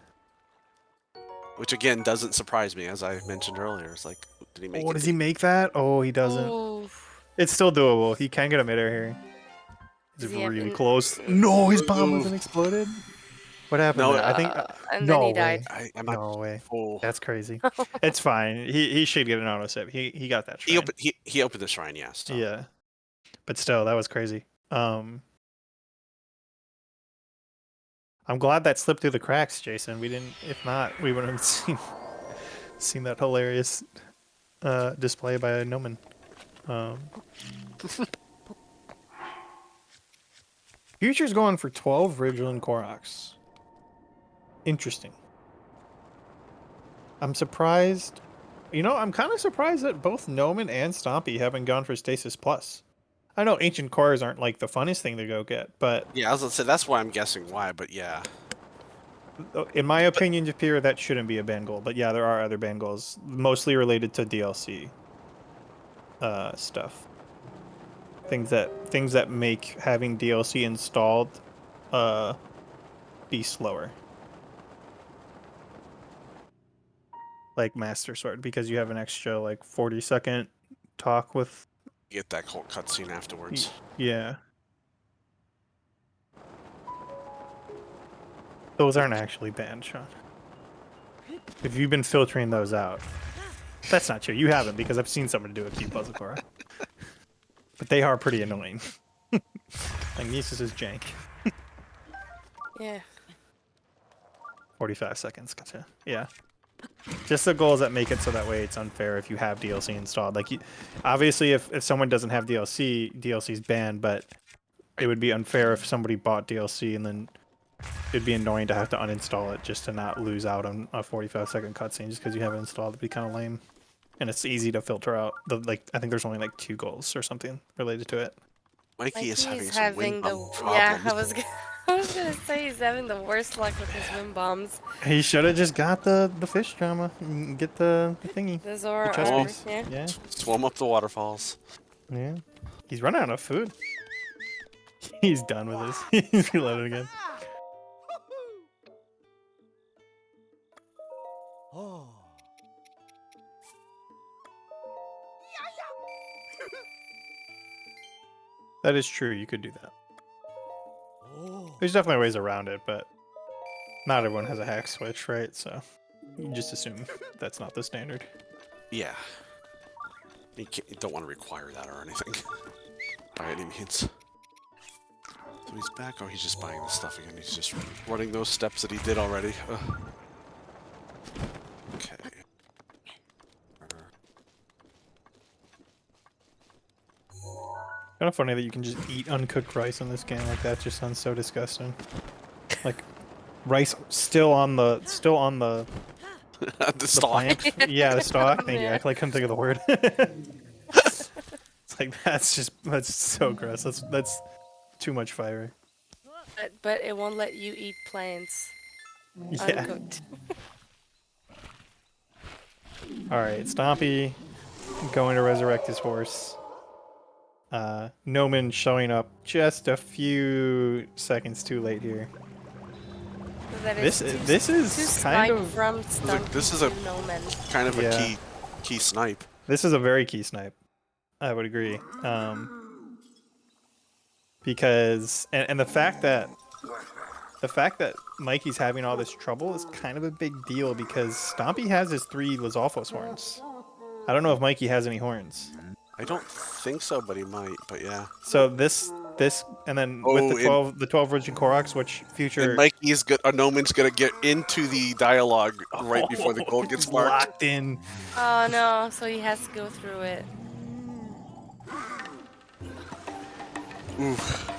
Which again doesn't surprise me, as I mentioned earlier. It's like, did he make it? Does he make that? Oh, he doesn't. Oh. It's still doable. He can get a midair here. It's really close. No, his bomb wasn't exploded. What happened there? I think. And no then he way. died. No way. Oh. That's crazy. It's fine. He should get an auto sip. He got that shrine. He opened the shrine, yes. So. Yeah. But still, that was crazy. I'm glad that slipped through the cracks, Jason. We didn't. If not, we wouldn't have seen that hilarious display by Noman. Future's going for 12 Ridgeland Koroks. Interesting. I'm surprised. You know, I'm kind of surprised that both Noman and Stompy haven't gone for Stasis Plus. I know ancient cores aren't like the funnest thing to go get, but yeah, I was gonna say that's why I'm guessing why, but yeah. In my opinion, Japir, that shouldn't be a ban goal. But yeah, there are other ban goals, mostly related to DLC stuff. Things that make having DLC installed be slower. Like Master Sword, because you have an extra like 40-second talk with. Get that whole cutscene afterwards. Yeah. Those aren't actually banned, Sean. If you've been filtering those out, that's not true. You haven't, because I've seen someone do a cute puzzle core. But they are pretty annoying. Like Nisus is jank. Yeah. 45 seconds, gotcha. Yeah. Just the goals that make it so that way it's unfair if you have DLC installed. Like, obviously, if someone doesn't have DLC, DLC's banned, but it would be unfair if somebody bought DLC and then it'd be annoying to have to uninstall it just to not lose out on a 45-second cutscene just because you haven't installed. It'd be kind of lame. And it's easy to filter out. I think there's only like 2 goals or something related to it. Mikey is having some wind bomb problems. Yeah, I was gonna say he's having the worst luck with his wind bombs. He should have just got the fish drama and get the thingy. The Zora yeah. Swim up the waterfalls. Yeah. He's running out of food. He's done with this. He's reloaded again. Oh. That is true. You could do that. There's definitely ways around it, but not everyone has a hack switch, right? So you just assume that's not the standard. Yeah. You don't want to require that or anything by any means. So he's back. Oh, he's just buying the stuff again. He's just running those steps that he did already. Okay. Kind of funny that you can just eat uncooked rice in this game like that. Just sounds so disgusting. Like rice still on the the stalk. Plant. Yeah, the stalk. Thank you. I couldn't think of the word. It's like that's so gross. That's too much fire. But it won't let you eat plants uncooked. All right, Stompy going to resurrect his horse. Noman showing up just a few seconds too late here. This is kind of from this is a kind of a key snipe. This is a very key snipe. I would agree. Because and the fact that Mikey's having all this trouble is kind of a big deal because Stompy has his 3 Lizalfos horns. I don't know if Mikey has any horns. I don't think so, but he might. But yeah. So this and then with the 12 Virgin Koroks, which Future and Mikey's good. Noman's gonna get into the dialogue right before the goal gets marked. Locked in. Oh no! So he has to go through it. Oof.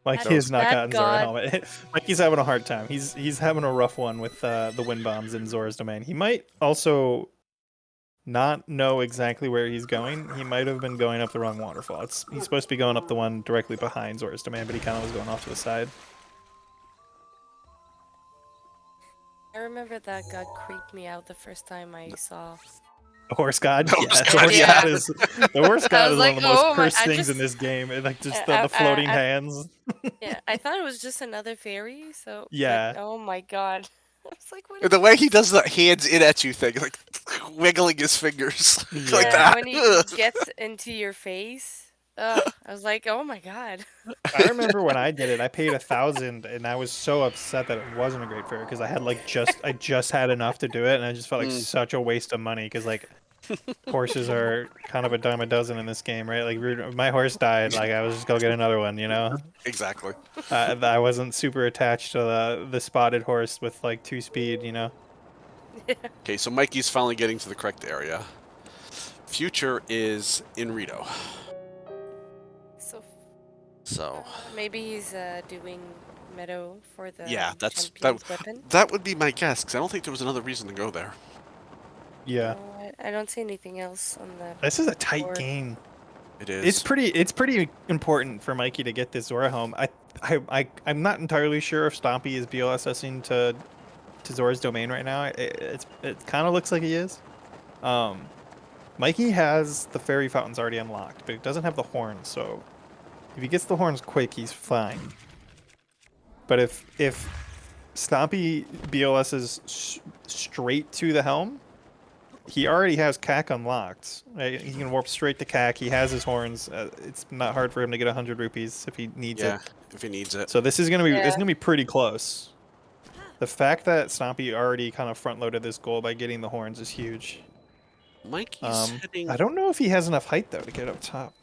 Mikey has not gotten Zora helmet. Mikey's having a hard time. He's having a rough one with the wind bombs in Zora's domain. He might also not know exactly where he's going. He might have been going up the wrong waterfall. He's supposed to be going up the one directly behind Zora's domain, but he kind of was going off to the side. I remember that god creeped me out the first time I saw. The horse god? The horse god is one of the most cursed things in this game. Like just the floating hands. Yeah, I thought it was just another fairy, so yeah. But, oh my god. I was like, what the way he does the hands in at you thing, like wiggling his fingers like that. When he gets into your face, I was like, oh my god. I remember when I did it, I paid 1,000, and I was so upset that it wasn't a great fair because I had like I just had enough to do it, and I just felt like such a waste of money because like horses are kind of a dime a dozen in this game, right? Like my horse died, like I was just gonna get another one, you know? Exactly. I wasn't super attached to the spotted horse with like 2 speed, you know? Okay, so Mikey's finally getting to the correct area. Future is in Rito. So maybe he's doing meadow for the weapon. That would be my guess, because I don't think there was another reason to go there. Yeah. No, I don't see anything else on the This is a tight board. game. It is. It's pretty important for Mikey to get this Zora home. I'm not entirely sure if Stompy is BLSSing to Zora's domain right now. It kind of looks like he is. Mikey has the fairy fountains already unlocked, but it doesn't have the horns, so if he gets the horns quick, he's fine. But if Stompy BLS's straight to the helm, he already has CAC unlocked. Right? He can warp straight to CAC. He has his horns. It's not hard for him to get 100 rupees if he needs it. Yeah, if he needs it. So this is gonna be it's gonna be pretty close. The fact that Stompy already kind of front loaded this goal by getting the horns is huge. Mikey's hitting. I don't know if he has enough height though to get up top.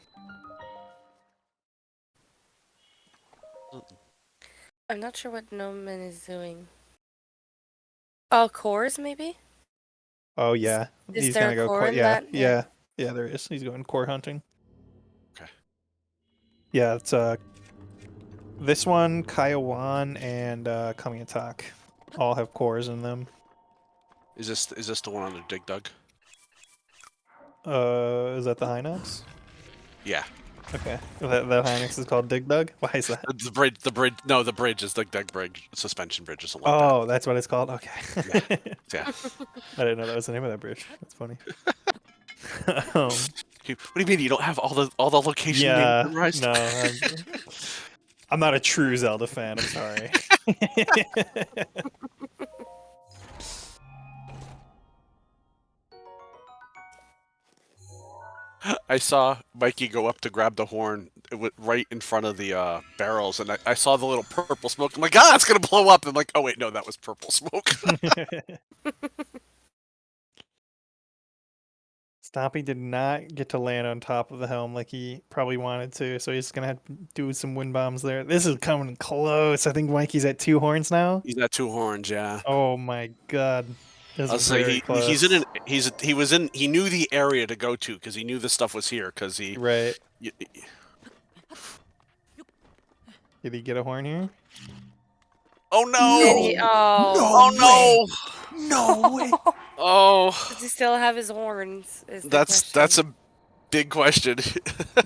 I'm not sure what Noman is doing. Oh, cores maybe? Oh yeah, he's gonna go core. Yeah, there is. He's going core hunting. Okay. Yeah, it's this one, Kaiwan, and Kamiatak all have cores in them. Is this the one on the Dig Dug? Is that the Hinox? Yeah. Okay. That Hinox is called Dig Dug? Why is that? The bridge. No, the bridge is Dig Dug Bridge, suspension bridge or something like that. That's what it's called? Okay. Yeah. I didn't know that was the name of that bridge. That's funny. What do you mean you don't have all the location names memorized? No. I'm not a true Zelda fan, I'm sorry. I saw Mikey go up to grab the horn right in front of the barrels, and I saw the little purple smoke. I'm like, ah, it's gonna blow up! I'm like, oh wait, no, that was purple smoke. Stompy did not get to land on top of the helm like he probably wanted to, so he's gonna have to do some wind bombs there. This is coming close. I think Mikey's at 2 horns now. He's at 2 horns, yeah. Oh my god. I'll say he knew the area to go to because he knew the stuff was here because he Did he get a horn here? Oh no! No way! Oh! Does he still have his horns? That's a big question.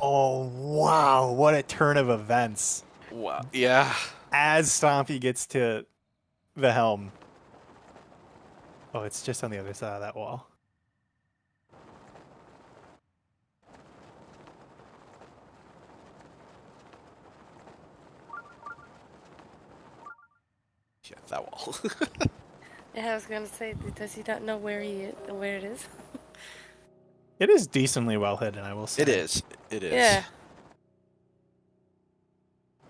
Oh wow! What a turn of events! Wow! Yeah. As Stompy gets to the helm. Oh, it's just on the other side of that wall. Yeah, that wall. Yeah, I was gonna say, does he not know where it is? It is decently well hidden, I will say. It is. Yeah.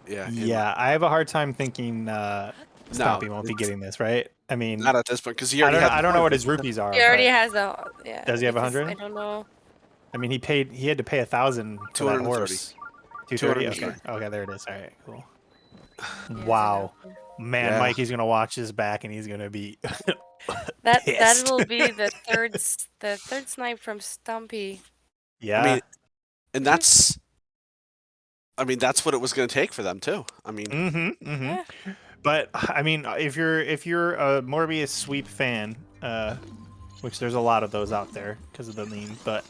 Yeah, I have a hard time thinking Stompy won't be getting this, right? I mean, not at this point because he already. I don't know what his rupees are. He already has the. Yeah. Does he have 100? I don't know. I mean, he had to pay 1,000 to that horse. 230. Okay. Okay, there it is. All right, cool. Wow, man, Mikey's gonna watch this back and he's gonna be. That'll be the third snipe from Stompy. Yeah. I mean, and that's. I mean, that's what it was going to take for them too. I mean, Yeah. But I mean, if you're a Morbius sweep fan, which there's a lot of those out there because of the meme, but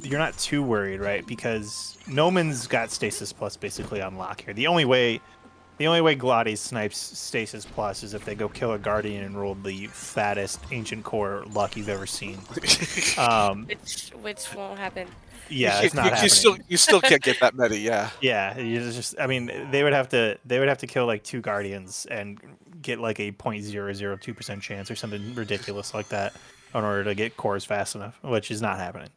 you're not too worried, right? Because Noman's got Stasis Plus basically on lock here. The only way GLODDIES snipes Stasis Plus is if they go kill a Guardian and roll the fattest Ancient Core luck you've ever seen. Which won't happen. Yeah, it's not happening. You still can't get that many, yeah. Yeah, I mean, they would have to kill like 2 Guardians and get like a 0.002% chance or something ridiculous like that in order to get cores fast enough, which is not happening.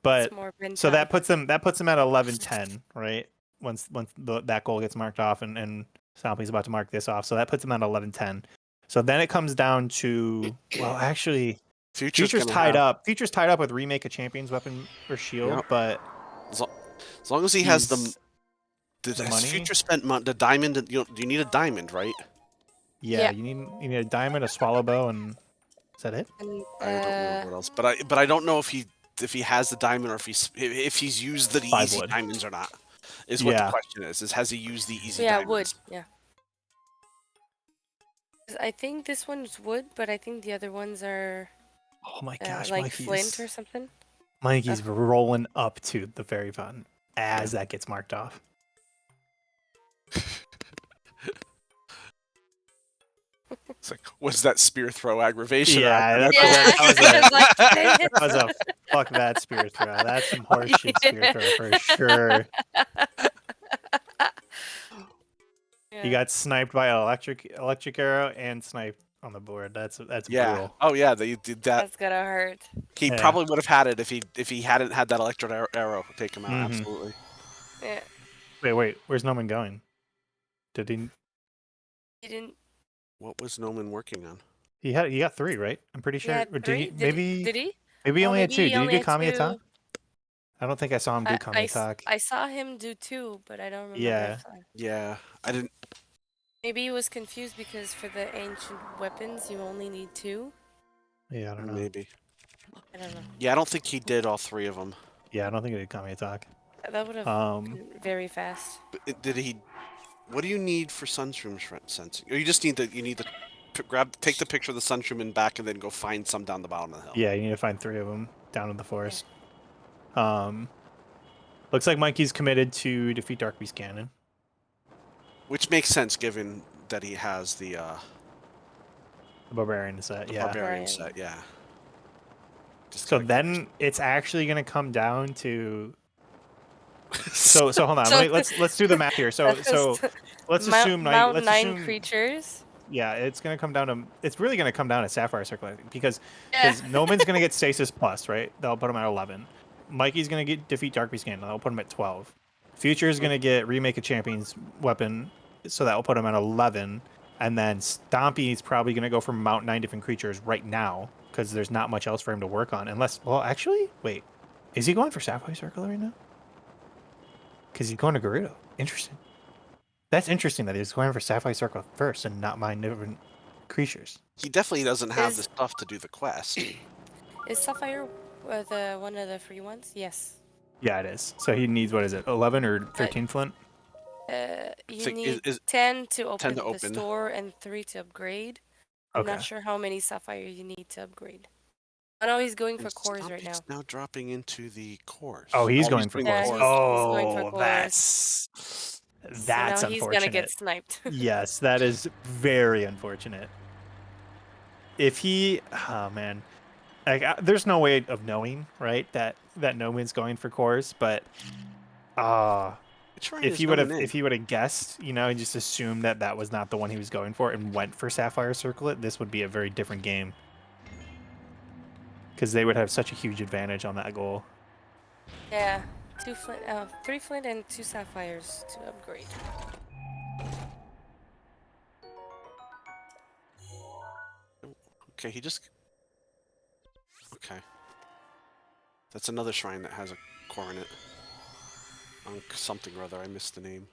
But so that puts them at 11:10, right? Once that goal gets marked off, and Stompy's about to mark this off, so that puts them at 11:10. So then it comes down to, well, actually, Future's tied up. Future's tied up with remake a Champion's Weapon or Shield, Yep. but as long as he has the money. Future spent the diamond. You need a diamond, right? Yeah, you need a diamond, a swallow bow, and is that it? And, I don't know what else, but I don't know if he has the diamond or if he's used the easy diamonds or not. Is what the question is. Has he used the easy diamonds? Wood. Yeah. I think this one's wood, but I think the other ones are. Oh my gosh, like Mikey's, flint or something. Mikey's rolling up to the very bottom as that gets marked off. It's like, was that spear throw aggravation? Yeah, that was a fuck that spear throw. That's some horseshit spear throw for sure. You got sniped by an electric arrow and sniped on the board. That's brutal. Oh yeah, they did that. That's gonna hurt. He probably would have had it if he hadn't had that electric arrow take him out. Absolutely. Yeah. Wait. Where's Noman going? Did he? He didn't. What was Noman working on? He got 3, right? I'm pretty sure. Or did he? Did he? Maybe he only had 2. Did he do Kami attack? I don't think I saw him do Kami attack. I saw him do 2, but I don't remember. Yeah. I didn't. Maybe he was confused because for the ancient weapons you only need 2. Yeah, I don't know. Maybe. I don't know. Yeah, I don't think he did all 3 of them. Yeah, I don't think he did Kami attack. That would have been very fast. Did he? What do you need for Sunshroom sensing? Or you just need take the picture of the Sunshroom and back, and then go find some down the bottom of the hill. Yeah, you need to find 3 of them down in the forest. Looks like Mikey's committed to defeat Dark Beast Ganon. Which makes sense given that he has the Barbarian set. Yeah. Barbarian set. Yeah. So then it's actually going to come down to. So hold on. Let's do the math here. So let's assume Mount 9 creatures. Yeah, it's gonna come down to. It's really gonna come down to Sapphire Circle, I think, because Noman's gonna get Stasis Plus, right? That'll put him at 11. Mikey's gonna defeat Dark Beast Ganon. That'll put him at 12. Future's gonna get remake a Champion's Weapon, so that will put him at 11. And then Stompy's probably gonna go for Mount 9 different creatures right now because there's not much else for him to work on. Unless, well, actually, wait, is he going for Sapphire Circle right now? Because he's going to Gerudo. Interesting. That's interesting that he's going for Sapphire Circle first and not 9 different creatures. He definitely doesn't have the stuff to do the quest. Is Sapphire the one of the free ones? Yes. Yeah, it is. So he needs, what is it, 11 or 13 flint? You need 10 to open the store and 3 to upgrade. I'm not sure how many Sapphire you need to upgrade. I know he's going for cores right now. He's now dropping into the cores. Oh, he's going for cores. He's going for cores. That's so now unfortunate. He's gonna get sniped. Yes, that is very unfortunate. If he, oh man, like there's no way of knowing, right? That Noman's going for cores, but if he would have guessed, you know, and just assumed that was not the one he was going for and went for Sapphire Circlet, this would be a very different game. Because they would have such a huge advantage on that goal. Yeah, 3 flint and 2 sapphires to upgrade. Okay, Okay. That's another shrine that has a coronet. Something or other, I missed the name.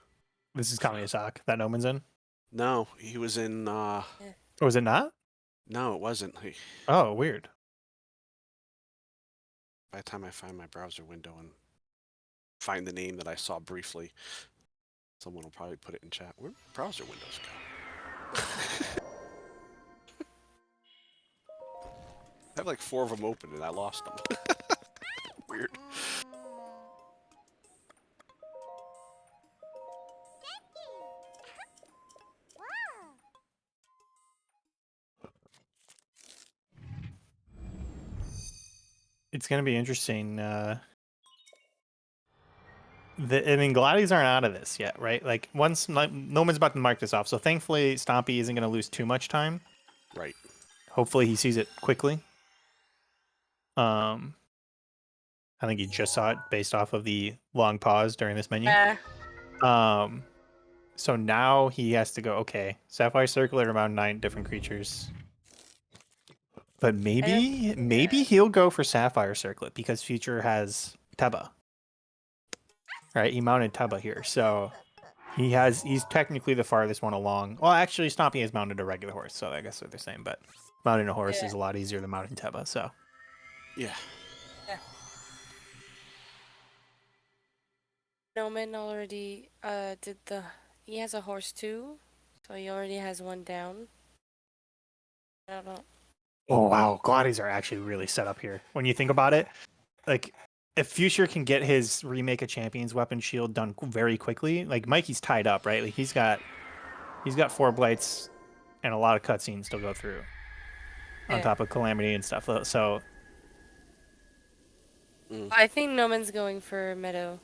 This is Kamiyasak that Noman's in? No, he was in, Oh, was it not? No, it wasn't. Oh, weird. By the time I find my browser window and find the name that I saw briefly, someone will probably put it in chat. Where browser windows go? I have like 4 of them open and I lost them. Weird. It's going to be interesting. I mean, GLODDIES aren't out of this yet, right? Like, once Noman's about to mark this off, so thankfully Stompy isn't going to lose too much time. Right. Hopefully he sees it quickly. I think you just saw it based off of the long pause during this menu. Yeah. So now he has to go, okay, Sapphire Circlet around 9 different creatures. But maybe he'll go for Sapphire Circlet because Future has Teba. Right? He mounted Teba here. So he's technically the farthest one along. Well, actually, Stompy has mounted a regular horse, so I guess they're the same, but mounting a horse is a lot easier than mounting Teba, so. Yeah. Noman already he has a horse too, so he already has one down. I don't know. Oh wow, GLODDIES are actually really set up here. When you think about it, like if Future can get his Remake of Champions weapon shield done very quickly, like Mikey's tied up, right? Like he's got 4 blights and a lot of cutscenes to go through on top of Calamity and stuff. So I think Noman's going for Meadow.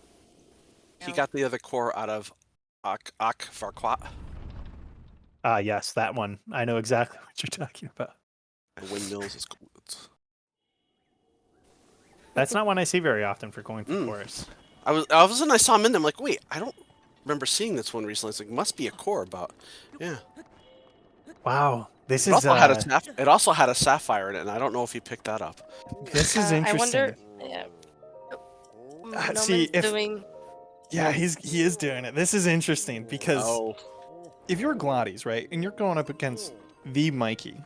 He got the other core out of Ak Farquat. Yes, that one. I know exactly what you're talking about. The windmills is cool. That's not one I see very often for going for cores. All of a sudden I saw him in there. I'm like, wait, I don't remember seeing this one recently. It's like, must be a core about. Yeah. Wow. This it also had a sapphire in it, and I don't know if he picked that up. This is interesting. I wonder. Yeah. See if. Yeah, he is doing it. This is interesting because if you're GLODDIES, right, and you're going up against the Mikey,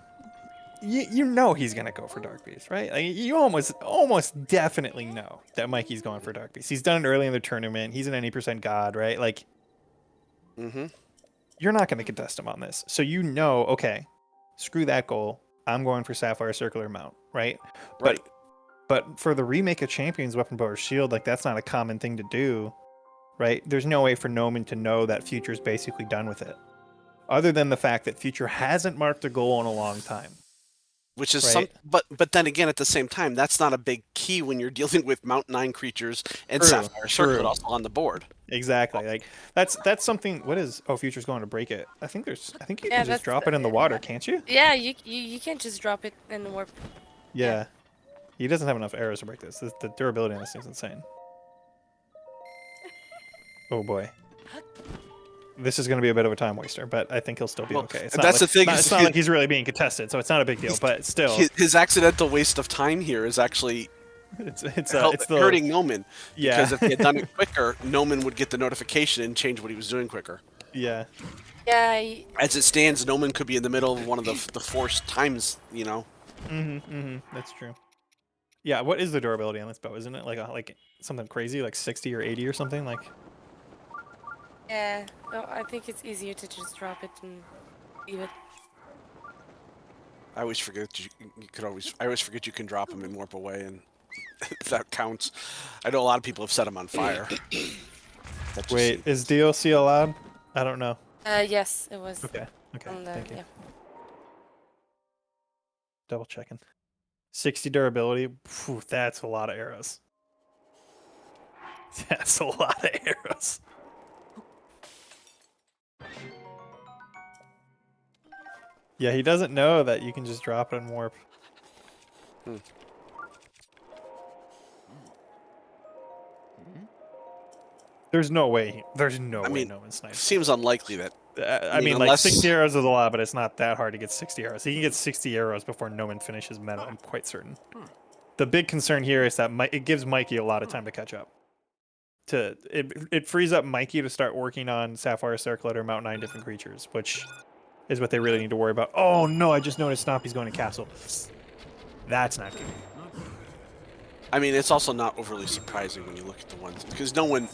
you know he's gonna go for Dark Beast, right? Like, you almost definitely know that Mikey's going for Dark Beast. He's done it early in the tournament. He's an any % god, right? Like, you're not gonna contest him on this, so you know, okay, screw that goal. I'm going for Sapphire Circular Mount, right? But for the Remake of Champions Weapon Bow or Shield, like that's not a common thing to do. Right? There's no way for Noman to know that Future's basically done with it. Other than the fact that Future hasn't marked a goal in a long time. Which is but then again, at the same time, that's not a big key when you're dealing with Mount 9 creatures and Sapphire Circlet also on the board. Exactly. Like that's something. What is? Oh, Future's going to break it. I think you can just drop it in the water, can't you? Yeah, you can't just drop it in the warp. Yeah. He doesn't have enough arrows to break this. The durability on this thing's insane. Oh boy. This is going to be a bit of a time waster, but I think he'll still be okay. It's not the thing. It's not like he's really being contested, so it's not a big deal, but still. His accidental waste of time here is actually it's hurting Noman. Yeah. Because if he had done it quicker, Noman would get the notification and change what he was doing quicker. Yeah. Yeah. As it stands, Noman could be in the middle of one of the forced times, you know? That's true. Yeah, what is the durability on this bow? Isn't it like something crazy, like 60 or 80 or something? Like. Yeah, no, I think it's easier to just drop it and leave it. I always forget you can drop them and warp away, and that counts. I know a lot of people have set them on fire. Wait, is DLC allowed? I don't know. Yes, it was. Okay, thank you. Yeah. Double checking. 60 durability. Phew, that's a lot of arrows. That's a lot of arrows. Yeah, he doesn't know that you can just drop it and warp. There's no way. There's no way no one's sniping. Seems unlikely that. I mean, like 60 arrows is a lot, but it's not that hard to get 60 arrows. He can get 60 arrows before Noman finishes meta, I'm quite certain. The big concern here is that it gives Mikey a lot of time to catch up. It frees up Mikey to start working on Sapphire Circlet or Mount 9 different creatures, which is what they really need to worry about. Oh no, I just noticed Stompy's going to castle. That's not good. I mean, it's also not overly surprising when you look at the ones, because no one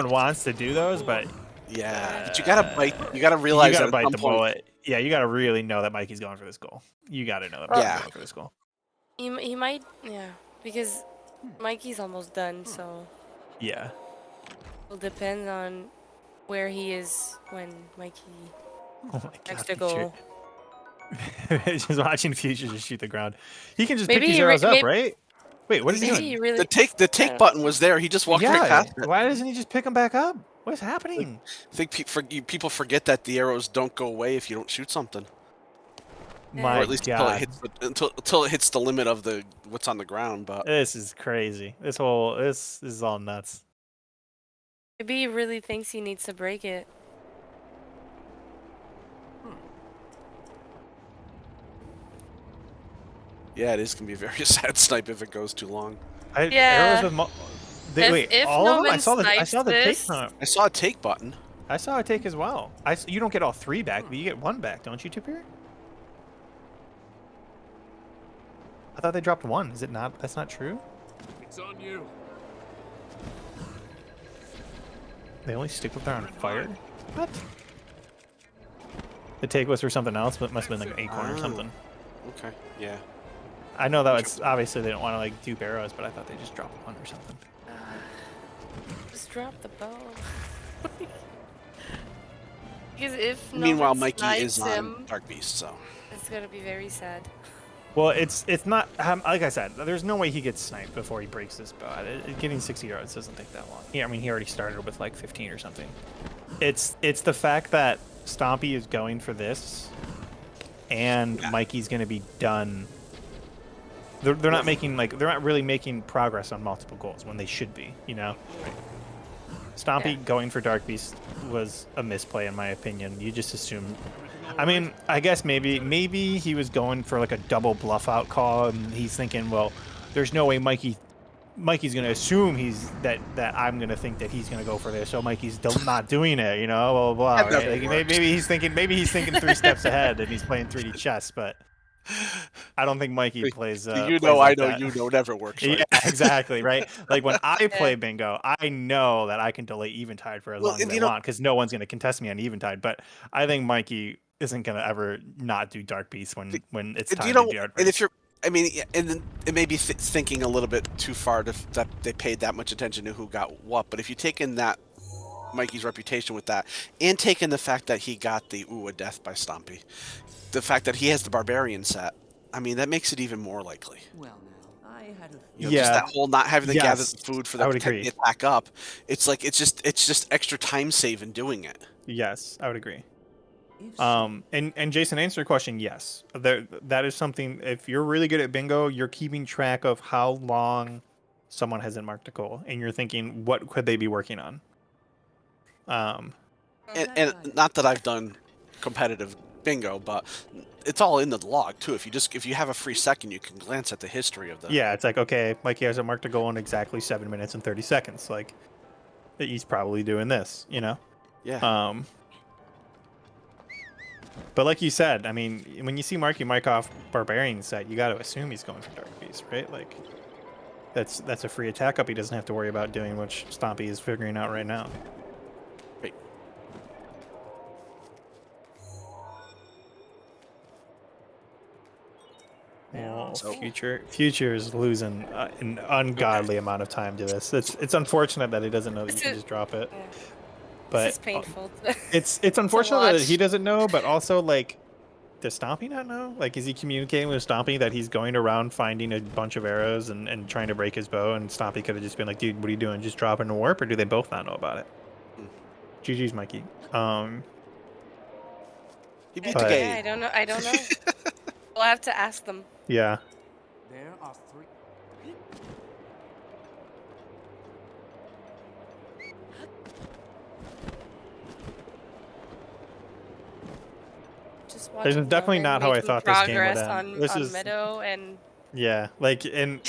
wants to do those, but yeah, but you gotta bite. You gotta realize you gotta bite the bullet. Yeah, you gotta really know that Mikey's going for this goal. You gotta know that Mikey's going for this goal. He might, because Mikey's almost done, so yeah. It'll depend on where he is when Mikey next to goal. Just watching Future just shoot the ground. He can just pick these arrows up, right? Wait, what is he doing? Really, the take button was there. He just walked right past it. Why doesn't he just pick them back up? What's happening? I think people forget that the arrows don't go away if you don't shoot something. My or at least God. until it hits the limit of what's on the ground. But this is crazy. This is all nuts. Maybe he really thinks he needs to break it. Yeah, it is gonna be a very sad snipe if it goes too long. Yeah. Arrows with wait, all of them? I saw the take time. I saw a take button. I saw a take as well. You don't get all 3 back, but you get 1 back, don't you, Tipir? I thought they dropped 1. Is it not? That's not true? It's on you. They only stick if they're on fire? What? The take was for something else, but it must have been like an acorn or something. Okay, yeah. I know that it's obviously they don't want to like dupe arrows, but I thought they just dropped 1 or something. Just drop the bow. Because if meanwhile, Mikey is on Dark Beast, so it's gonna be very sad. Well, it's not like I said. There's no way he gets sniped before he breaks this bow. Getting 60 yards doesn't take that long. I mean, he already started with like 15 or something. It's the fact that Stompy is going for this, and Mikey's going to be done. They're not making they're not really making progress on multiple goals when they should be. You know, Stompy going for Dark Beast was a misplay in my opinion. You just assume. I mean, I guess maybe he was going for like a double bluff out call, and he's thinking, well, there's no way Mikey's gonna assume that I'm gonna think that he's gonna go for this, so Mikey's not doing it, you know, blah blah blah. Right? Like, maybe he's thinking 3 steps ahead, and he's playing 3D chess, but I don't think Mikey plays. I know never works. Right? Yeah, exactly, right. Like when I play bingo, I know that I can delay eventide for as long as I want because no one's gonna contest me on eventide. But I think Mikey isn't gonna ever not do Dark Beast when it's time to do Dark Beast. And if you're, I mean, and it may be thinking a little bit too far that they paid that much attention to who got what. But if you take in that Mikey's reputation with that, and take in the fact that he got the a death by Stompy, the fact that he has the barbarian set, I mean, that makes it even more likely. Well, now I had just that whole not having to gather the food for the attack up. It's like it's just extra time save in doing it. Yes, I would agree. And Jason, answer your question. Yes, that is something. If you're really good at bingo, you're keeping track of how long someone hasn't marked a goal, and you're thinking, what could they be working on? And not that I've done competitive bingo, but it's all in the log too. If you have a free second, you can glance at the history of them. Yeah, it's like, okay, Mikey hasn't marked a goal in exactly 7 minutes and 30 seconds. Like, he's probably doing this, you know? Yeah. But like you said, I mean, when you see Marky Mykoff Barbarian set, you got to assume he's going for Dark Beast, right? Like, that's a free attack up he doesn't have to worry about doing, which Stompy is figuring out right now. Right. Well, Future is losing an ungodly amount of time to this. It's unfortunate that he doesn't know that you can just drop it. Yeah. But it's painful. It's unfortunate that he doesn't know, but also like, does Stompy not know? Like, is he communicating with Stompy that he's going around finding a bunch of arrows and trying to break his bow, and Stompy could have just been like, dude, what are you doing? Just dropping a warp, or do they both not know about it? GG's, Mikey. He beat the game. I don't know. We'll have to ask them. Yeah. There are 3. This is definitely not how I thought this game would end. This is Meadow and like in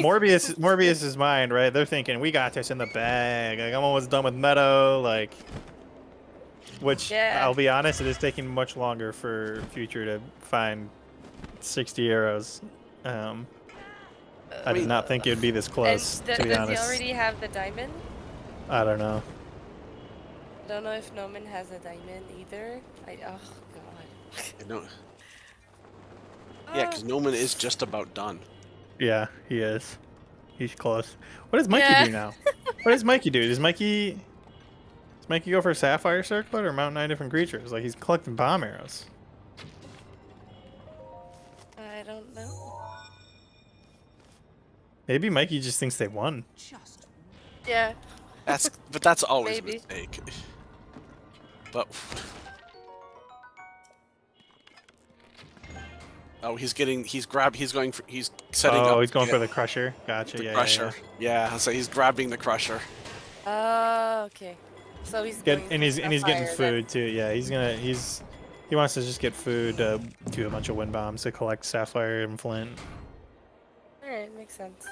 Morbius's mind, right? They're thinking, we got this in the bag. Like, I'm almost done with Meadow, like, which I'll be honest, it is taking much longer for Future to find 60 arrows. I did not think it would be this close, to be honest. Does he already have the diamond? I don't know. I don't know if Noman has a diamond either. Oh god. I know. Yeah, because Noman is just about done. Yeah, he is. He's close. What does Mikey do now? What does Mikey do? Does Mikey go for a Sapphire Circlet or mount 9 different creatures? Like, he's collecting bomb arrows. I don't know. Maybe Mikey just thinks they won. Yeah. But that's always a mistake. But Oh, he's setting up. Oh, he's going for the crusher. Gotcha. The yeah, crusher. Yeah, so he's grabbing the crusher. Okay. So he's he's getting food too. Yeah, he wants to just get food, do a bunch of wind bombs to collect sapphire and flint. Alright, makes sense.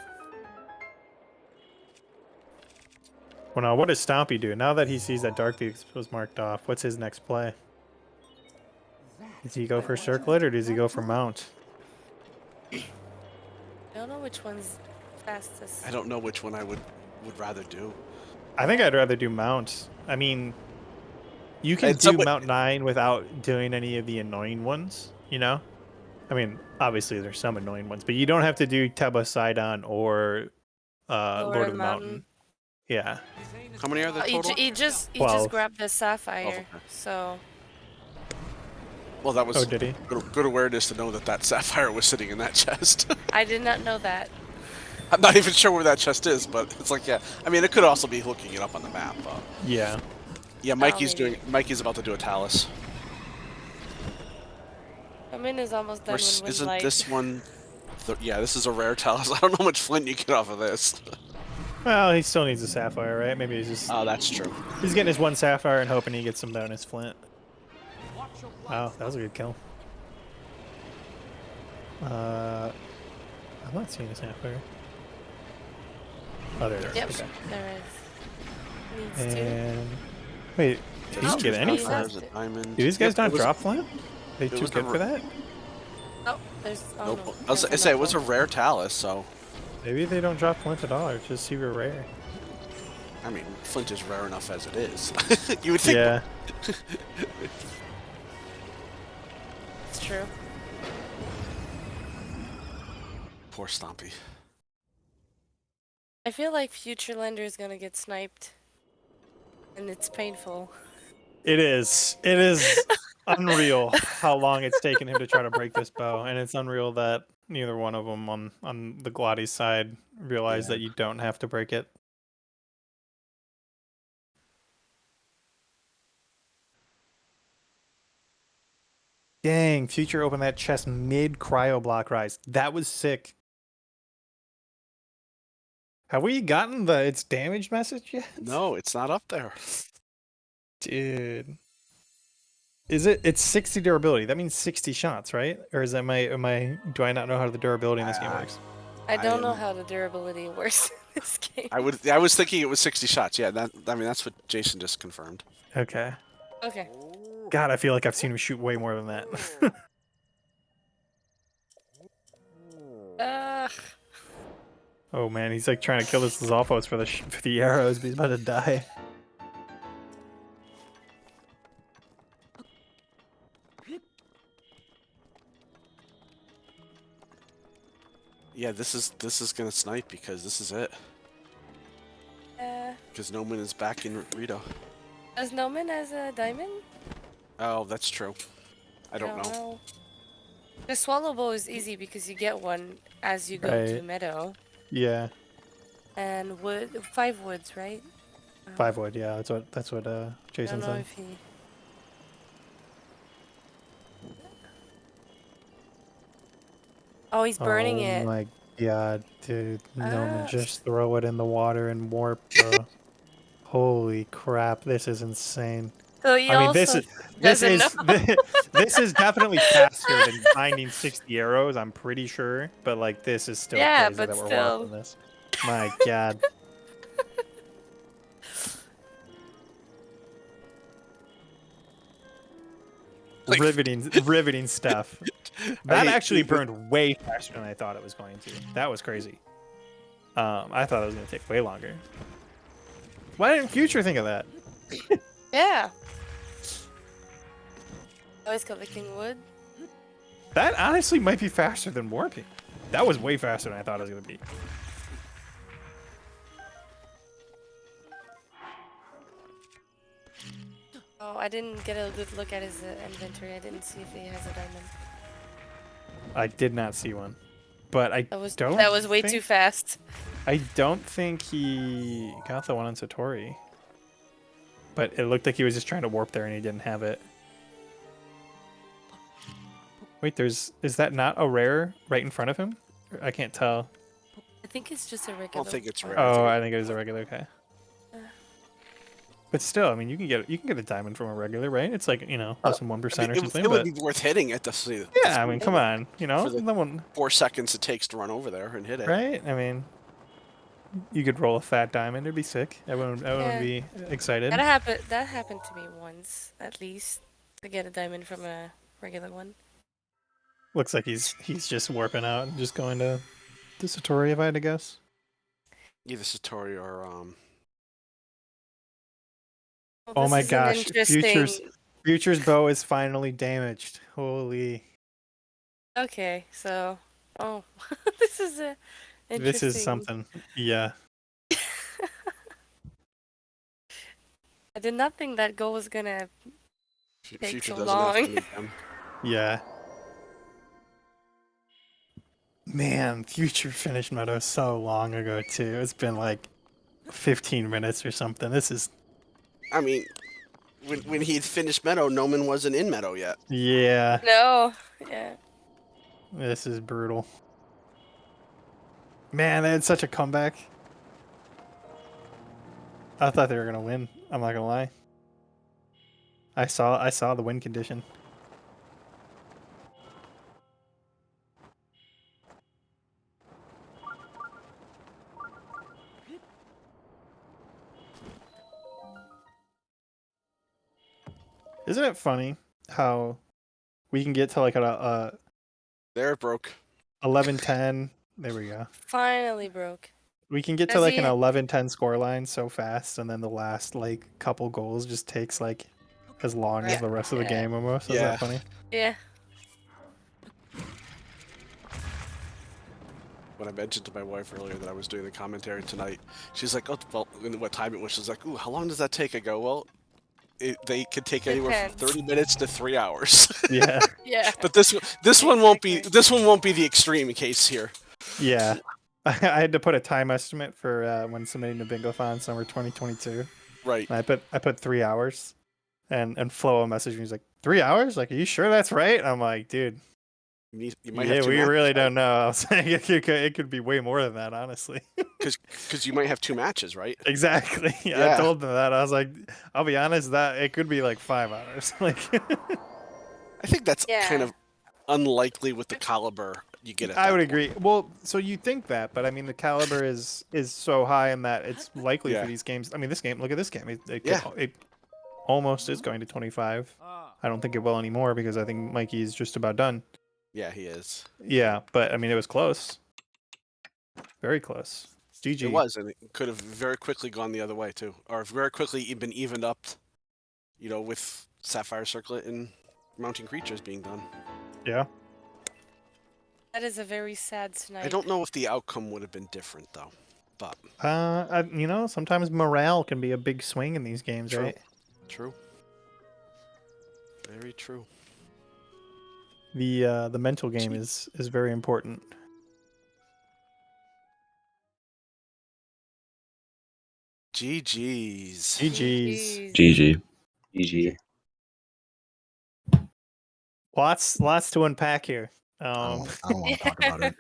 Well, now what does Stompy do now that he sees that Dark Beast was marked off? What's his next play? Does he go for Circlet or does he go for Mount? I don't know which one's fastest. I don't know which one I would rather do. I think I'd rather do Mount. I mean, you can do Mount 9 without doing any of the annoying ones, you know? I mean, obviously there's some annoying ones, but you don't have to do Teba Sidon or Lord of the Mountain. Yeah. How many are there total? He just grabbed the sapphire, okay. So... Well, that was oh, did he? Good awareness to know that sapphire was sitting in that chest. I did not know that. I'm not even sure where that chest is, but it's like, yeah. I mean, it could also be looking it up on the map. Yeah. Yeah, Mikey's about to do a Talus. Min is almost done. Isn't this one? Yeah, this is a rare Talus. I don't know how much flint you get off of this. Well, he still needs a sapphire, right? Maybe he's just... Oh, that's true. He's getting his one sapphire and hoping he gets some bonus flint. Wow, that was a good kill. I'm not seeing a sapphire. Oh, there it is. Yep, okay. there is. Needs and... Wait, did he get any flint? Do these guys not drop flint? Are they too good for that? Oh, there's... Oh, nope. no. I was say it was a rare Talus, so... Maybe they don't drop flint at all, or just super rare. I mean, flint is rare enough as it is. You would think... Yeah. It's true. Poor Stompy. I feel like Futurelander is gonna get sniped. And it's painful. It is. It is unreal how long it's taken him to try to break this bow, and it's unreal that neither one of them on the GLODDIES side realize that you don't have to break it. Dang, Future opened that chest mid cryo block rise. That was sick. Have we gotten its damage message yet? No, it's not up there. Dude. It's 60 durability. That means 60 shots, right? Or is that do I not know how the durability in this game works? I don't know how the durability works in this game. I was thinking it was 60 shots. Yeah, that's what Jason just confirmed. Okay. Okay. God, I feel like I've seen him shoot way more than that. Oh man, he's like trying to kill this Zolfos for the arrows, but he's about to die. Yeah, this is gonna snipe because this is it. Because Noman is back in Rito. Does Noman has a diamond? Oh, that's true. I don't know. The swallow bow is easy because you get one as you go to meadow. Yeah. And 5 woods, right? 5 wood, yeah. That's what Jason said. I don't know if he... Oh, he's burning it. Oh my god, dude. No, just throw it in the water and warp, bro. Holy crap, this is insane. So I mean, this is definitely faster than finding 60 arrows, I'm pretty sure. But like, this is still crazy that we're watching this. My god. Like, riveting stuff. That actually burned way faster than I thought it was going to. That was crazy. I thought it was going to take way longer. Why didn't Future think of that? Yeah. Always collecting wood. That honestly might be faster than warping. That was way faster than I thought it was going to be. Oh, I didn't get a good look at his inventory. I didn't see if he has a diamond. I did not see one, but that was way too fast. I don't think he got the one on Satori, but it looked like he was just trying to warp there and he didn't have it. Wait, is that not a rare right in front of him? I can't tell. I think it's just a regular. I don't think it's rare. Oh, I think it is a regular. Okay. But still, I mean, you can get a diamond from a regular, right? It's like, less than 1% or something. It would be worth hitting it to see. Yeah, I mean, come on, for the 4 seconds it takes to run over there and hit it. Right? I mean, you could roll a fat diamond. It'd be sick. Everyone would be excited. That happened to me once, at least, to get a diamond from a regular one. Looks like he's just warping out and just going to Satori, if I had to guess. Either Satori or Oh my gosh! Future's bow is finally damaged. Holy. Okay, so this is interesting. This is something. Yeah. I did not think that goal was gonna take so long. Yeah. Man, Future finished Meadow so long ago too. It's been like 15 minutes or something. This is. I mean, when he finished Meadow, Noman wasn't in Meadow yet. Yeah. No. Yeah. This is brutal. Man, they had such a comeback. I thought they were gonna win. I'm not gonna lie. I saw the win condition. Isn't it funny how we can get to like a there it broke. 11-10. There we go. Finally broke. We can get to like an 11-10 scoreline so fast, and then the last like couple goals just takes like as long as the rest of the game almost. Isn't that funny? Yeah. When I mentioned to my wife earlier that I was doing the commentary tonight, she's like, "Oh, well, what time it was?" She's like, "Ooh, how long does that take?" I go, "Well, they could take anywhere from 30 minutes to 3 hours." Yeah. Yeah. But this one won't be the extreme case here. Yeah. I had to put a time estimate for when submitting to Bingothon summer 2022. Right. And I put 3 hours, and Flo messaged me. He's like, 3 hours? Like, are you sure that's right? I'm like, dude. You might have we really don't know. I was saying it could be way more than that, honestly. Because you might have 2 matches, right? Exactly. Yeah. I told them that. I was like, I'll be honest, that it could be like 5 hours. Like, I think that's kind of unlikely with the caliber you get. I would agree. Well, so you think that, but I mean, the caliber is so high in that it's likely for these games. I mean, this game. Look at this game. It almost is going to 25. I don't think it will anymore because I think Mikey's just about done. Yeah, he is. Yeah, but I mean, it was close. Very close. GG. It was, and it could have very quickly gone the other way too, or very quickly been evened up. With Sapphire Circlet and Mounting Creatures being done. Yeah. That is a very sad snipe. I don't know if the outcome would have been different though, but. Sometimes morale can be a big swing in these games, right? True. Very true. The mental game is very important. GG's. GG. Lots to unpack here. I don't want to talk about it.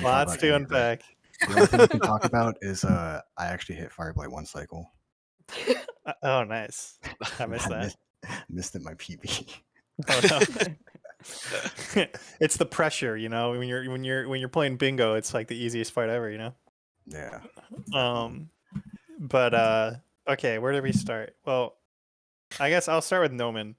Lots to unpack. The only thing we can talk about is I actually hit Fireblight 1 cycle. Oh, nice. I missed that. Missed it, my PB. Oh, no. It's the pressure, when you're playing bingo, it's like the easiest fight ever, Yeah. But okay, where did we start? Well, I guess I'll start with Noman.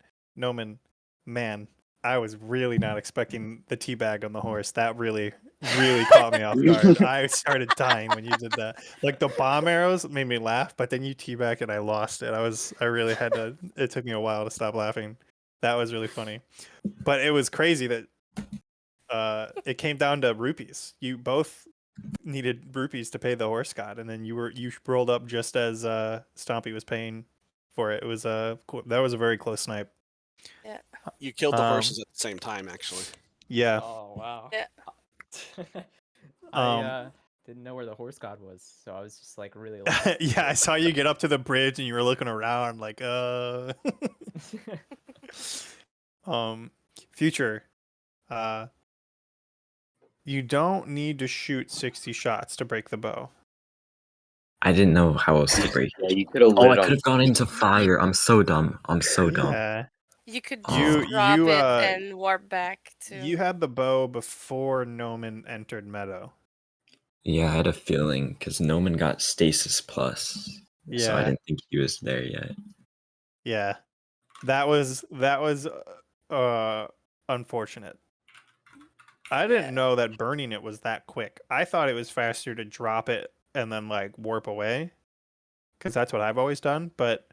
Man, I was really not expecting the teabag on the horse. That really caught me off guard. I started dying when you did that. Like, the bomb arrows made me laugh, but then you teabag and I lost it. I really had to. It took me a while to stop laughing. That was really funny, but it was crazy that it came down to rupees. You both needed rupees to pay the horse god, and then you rolled up just as Stompy was paying for it. It was that was a very close snipe. Yeah. You killed the horses at the same time, actually. Yeah. Oh wow. Yeah. I didn't know where the horse god was, so I was just like really. Yeah, I saw you get up to the bridge and you were looking around like, Future, You don't need to shoot 60 shots to break the bow. I didn't know how else to break Yeah, it. you could have Oh, lit I it could on have gone into fire. I'm so dumb. I'm so dumb. Yeah. You could Oh. just drop it and warp back to. You had the bow before Noman entered Meadow. Yeah, I had a feeling because Noman got Stasis Plus. Yeah. So I didn't think he was there yet. Yeah. That was unfortunate. I didn't know that burning it was that quick. I thought it was faster to drop it and then like warp away, because that's what I've always done. But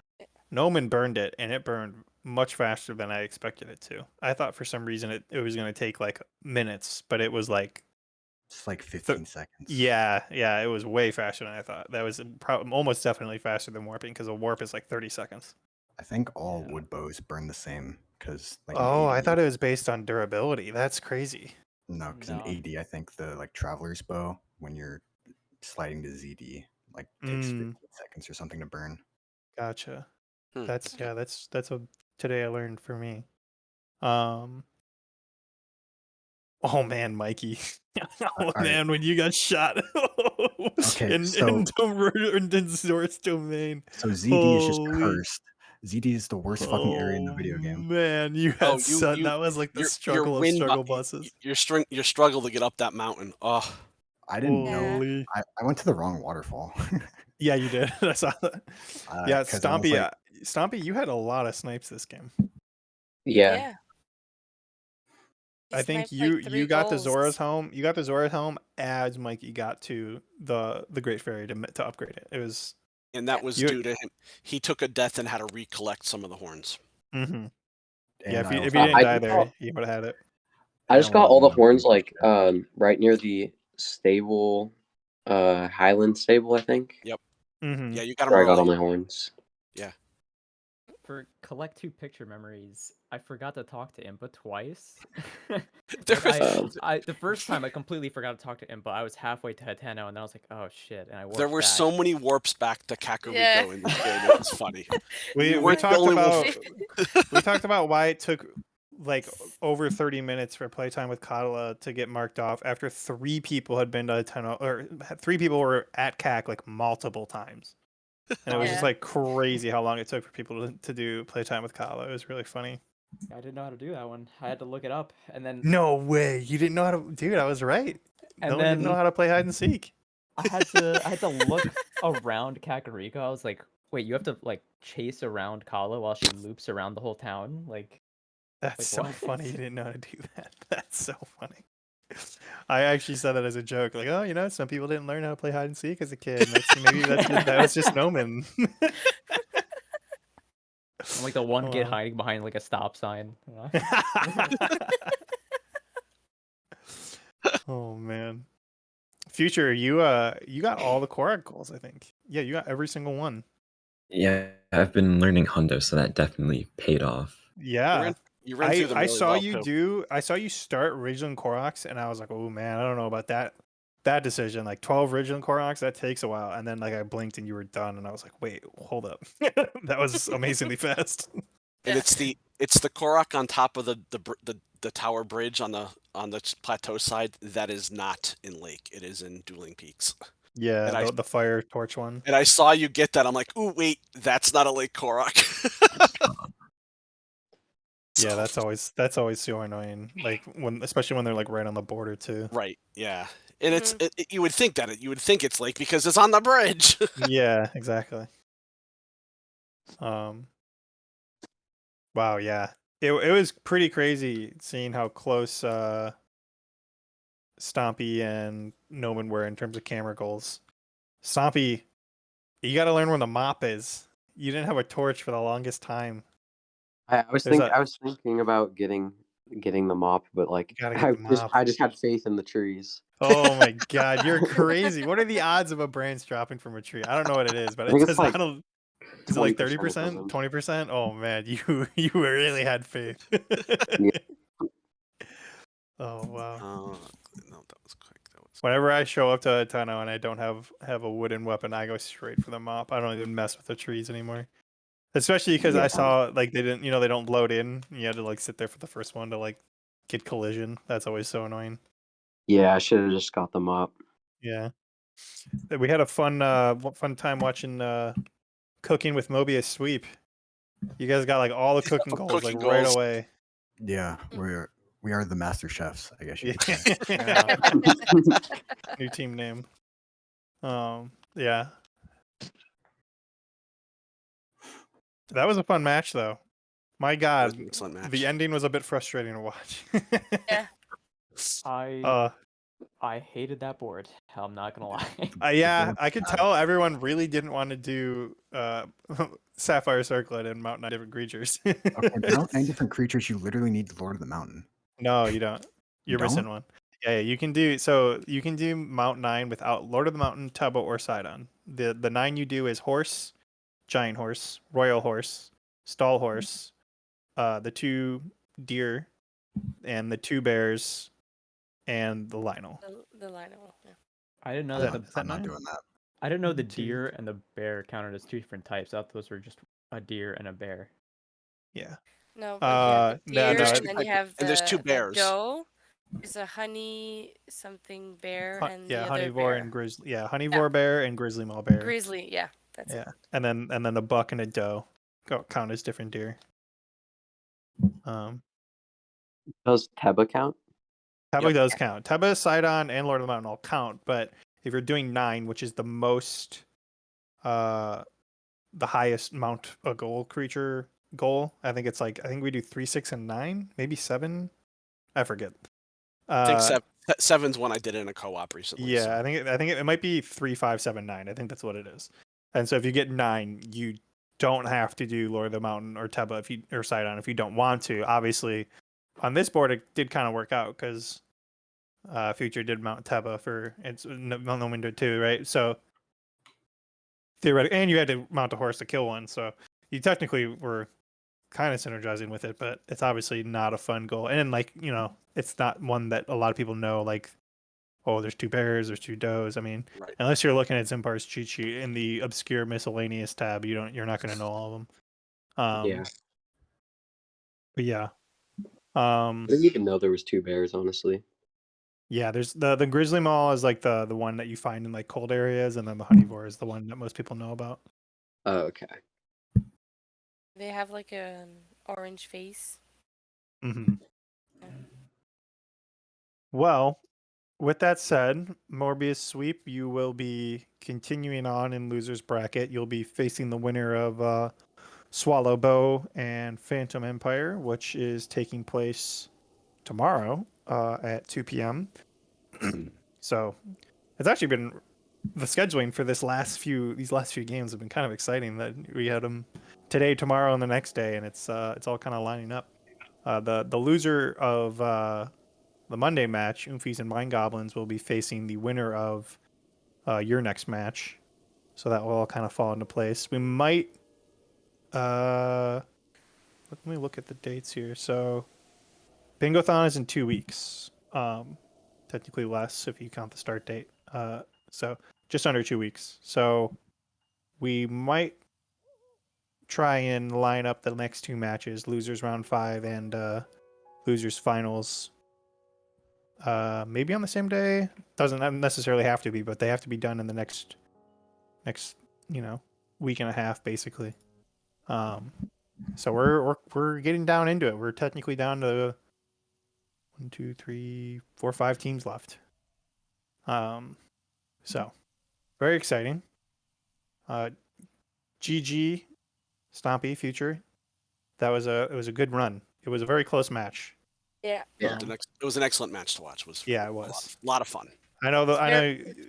Noman burned it, and it burned much faster than I expected it to. I thought for some reason it was going to take like minutes, but it was like it's like 15 seconds. Yeah, it was way faster than I thought. That was almost definitely faster than warping, because a warp is like 30 seconds. I think all wood bows burn the same because like. Oh, I thought it was based on durability. That's crazy. No, because in AD, I think the like Traveler's Bow, when you're sliding to ZD, like takes 15 seconds or something to burn. Gotcha. That's what today I learned for me. Oh man, Mikey. Man, when you got shot. Okay, in Zora's domain. So ZD is just cursed. ZD is the worst fucking area in the video game. Man, you had that was like the struggle of struggle buses. Your struggle to get up that mountain. Oh, I didn't know. I went to the wrong waterfall. Yeah, you did. I saw that. Yeah, Stompy. Like, Stompy, you had a lot of snipes this game. Yeah. I think you got the Zora's home. You got the Zora's home as Mikey got to the Great Fairy to upgrade it. It was. And that was due to him. He took a death and had to recollect some of the horns. Mm-hmm. Yeah, if you didn't die there, you would have had it. I just got all the horns like right near the stable, Highland stable, I think. Yep. Mm-hmm. Yeah, you got them. Where I got all my horns. Yeah. For collect 2 picture memories, I forgot to talk to Impa twice. The first time I completely forgot to talk to Impa. I was halfway to Hateno, and then I was like, "Oh shit!" And I warped There were back. so many warps back to Kakariko in this game. It was funny. We talked about why it took like over 30 minutes for playtime with Katala to get marked off after 3 people had been to Hateno, or 3 people were at CAC like multiple times. And it was just like crazy how long it took for people to do playtime with Katala. It was really funny. I didn't know how to do that one. I had to look it up, and then no way, you didn't know how to, dude. I was right. And then didn't know how to play hide and seek. I had to look around Kakariko. I was like, wait, you have to like chase around Kala while she loops around the whole town. Like that's so funny. You didn't know how to do that. That's so funny. I actually said that as a joke, like, oh, some people didn't learn how to play hide and seek as a kid. That was just Noman. I'm like the one kid hiding behind like a stop sign. Oh man, Future, you got all the Korok goals, I think. Yeah, you got every single one. Yeah, I've been learning Hundo, so that definitely paid off. Yeah. You ran through them really I saw well, you too. I saw you start Ridgeland Koroks, and I was like, oh man, I don't know about that decision. Like 12 Ridgeland Koroks, that takes a while. And then like I blinked and you were done, and I was like, wait, hold up. That was amazingly fast. And it's the Korok on top of the tower bridge on the plateau side that is not in Lake. It is in Dueling Peaks. Yeah, the fire torch one. And I saw you get that. I'm like, ooh, wait, that's not a Lake Korok. Yeah, that's always so annoying. Like especially when they're like right on the border too. Right. Yeah. And you would think it's Lake because it's on the bridge. Yeah, exactly. Wow. Yeah. It was pretty crazy seeing how close Stompy and Noman were in terms of camera goals. Stompy, you got to learn where the mop is. You didn't have a torch for the longest time. I was thinking about getting the mop, but like I just had faith in the trees. Oh my god, you're crazy! What are the odds of a branch dropping from a tree? I don't know what it is, but it's like is it like 30%, 20%? Oh man, you really had faith. Yeah. Oh wow. No, that was quick. Whenever I show up to a Hateno and I don't have a wooden weapon, I go straight for the mop. I don't even mess with the trees anymore. Especially because I saw like they don't load in. You had to like sit there for the first one to like get collision. That's always so annoying. Yeah, I should have just got them up. Yeah. We had a fun time watching Cooking with Mobius Sweep. You guys got like all the cooking goals like right away. Yeah, we are the master chefs, I guess you could say. Yeah. New team name. Yeah. That was a fun match though. My God, excellent match. The ending was a bit frustrating to watch. Yeah. I hated that board. I'm not gonna lie. Yeah, I could tell everyone really didn't want to do Sapphire Circlet and Mount 9 different creatures. Okay, Mount 9 different creatures, you literally need Lord of the Mountain. No, you don't. You're missing one. Yeah, you can do Mount 9 without Lord of the Mountain, Tubbo, or Sidon. The 9 you do is Horse, Giant Horse, Royal Horse, Stall Horse, the 2 Deer, and the 2 Bears, and the Lionel. The Lionel, yeah. I didn't know I'm not doing that. I didn't know the deer and the bear counted as 2 different types. I thought those were just a deer and a bear. Yeah. No, but you have the deer, no, and then you have there's 2 bears. doe. There's a honey something bear and the other Honeywore bear. and grizzly. Yeah, Honeywore bear and grizzly maw bear. Grizzly, yeah, that's it. And then a buck and a doe count as different deer. Does Teba count? Teba does count. Teba, Sidon, and Lord of the Mountain all count, but if you're doing 9, which is the most, the highest mount a goal creature goal, I think we do 3, 6, and 9, maybe 7. I forget. I think 7's one I did in a co-op recently. Yeah, so. I think it might be 3, 5, 7, 9. I think that's what it is. And so if you get 9, you don't have to do Lord of the Mountain or Teba or Sidon if you don't want to. Obviously, on this board it did kind of work out because Future did mount Teba for no window too, right? So theoretically, and you had to mount a horse to kill one, so you technically were kind of synergizing with it, but it's obviously not a fun goal. And it's not one that a lot of people know, like, oh, there's 2 bears, there's 2 does. I mean, unless you're looking at Zimbar's cheat sheet in the obscure miscellaneous tab, you're not going to know all of them. Yeah. But yeah. I didn't even know there was 2 bears, honestly. Yeah, there's the grizzly maw is like the one that you find in like cold areas, and then the honeywore is the one that most people know about. Oh, okay. They have like an orange face. Mm-hmm. Yeah. Well, with that said, Morbius Sweep, you will be continuing on in loser's bracket. You'll be facing the winner of Swallow Bow and Phantom Empire, which is taking place tomorrow at 2 p.m. So it's actually been the scheduling for these last few games have been kind of exciting. That we had them today, tomorrow, and the next day, and it's all kind of lining up. The loser of the Monday match, Oomfies and Mind Goblins, will be facing the winner of your next match. So that will all kind of fall into place. We might let me look at the dates here. So Bingothon is in 2 weeks. Technically less if you count the start date. So just under 2 weeks. So we might try and line up the next 2 matches, losers round 5 and losers finals. Maybe on the same day. Doesn't necessarily have to be, but they have to be done in the next week and a half, basically. So we're getting down into it. We're technically down to 1, 2, 3, 4, 5 teams left. So very exciting. GG, Stompy, Future. It was a good run. It was a very close match. Yeah. It was an excellent match to watch. It was a lot of fun. I know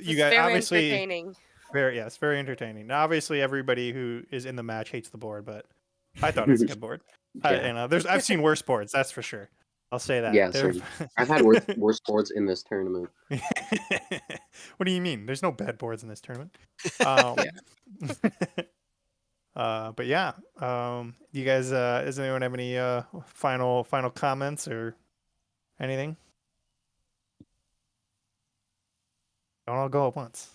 you guys obviously entertaining. It's very entertaining. Now, obviously, everybody who is in the match hates the board, but I thought it was a good board. Yeah. I've seen worse boards, that's for sure. I'll say that. Yeah, I've had worse boards in this tournament. What do you mean? There's no bad boards in this tournament. But yeah, you guys, does anyone have any final comments or anything? Don't all go at once.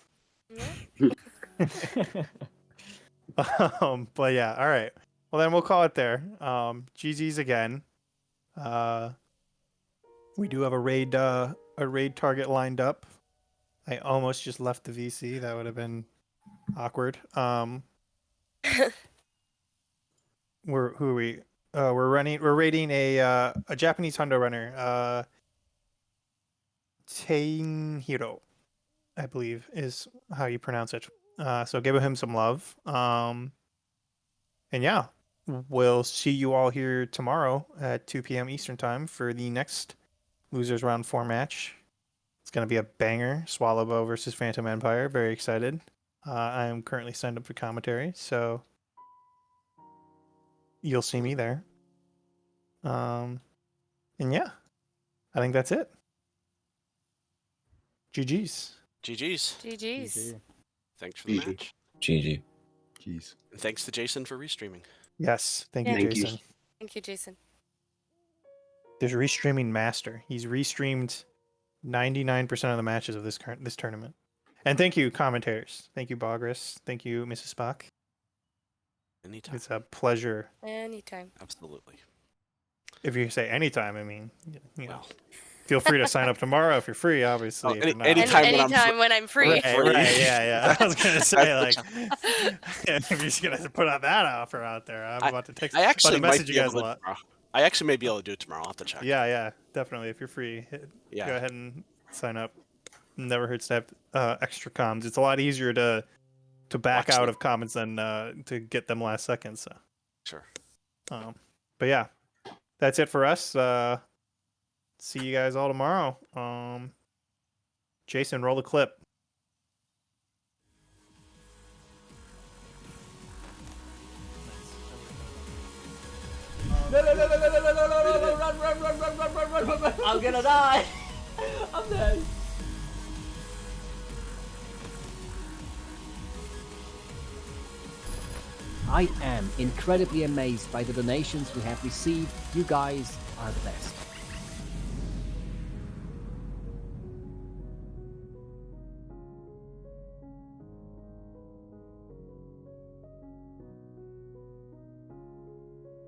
But yeah, all right. Well, then we'll call it there. GG's again. We do have a raid target lined up. I almost just left the VC. That would have been awkward. Who are we? We're raiding a Japanese Hundo runner. Tainhiro, I believe is how you pronounce it. So give him some love. And yeah, we'll see you all here tomorrow at 2 p.m. Eastern time for the next Losers Round 4 match. It's going to be a banger. Swallowbow versus Phantom Empire. Very excited. I am currently signed up for commentary, so you'll see me there. And yeah, I think that's it. GG's. GG's. GG's. Thanks for the match. GG. Jeez. And thanks to Jason for restreaming. Yes, thank you, Jason. Thank you, Jason. There's restreaming master. He's restreamed 99% of the matches of this tournament. And thank you, commentators. Thank you, Bogris. Thank you, Mrs. Spock. Anytime. It's a pleasure. Anytime. Absolutely. If you say anytime, I mean, you know, feel free to sign up tomorrow if you're free, obviously. Anytime when I'm free. Right, yeah. I was going to say, like, if you're just going to put out that offer out there, I'm about to text. I actually message you guys a lot. I actually may be able to do it tomorrow. I'll have to check. Yeah, definitely. If you're free, go ahead and sign up. Never hurts to have extra comms. It's a lot easier to back out of comments than to get them last second. So sure. But yeah, that's it for us. See you guys all tomorrow. Jason, roll the clip. No, run, I'm gonna die. I'm dead. I am incredibly amazed by the donations we have received. You guys are the best.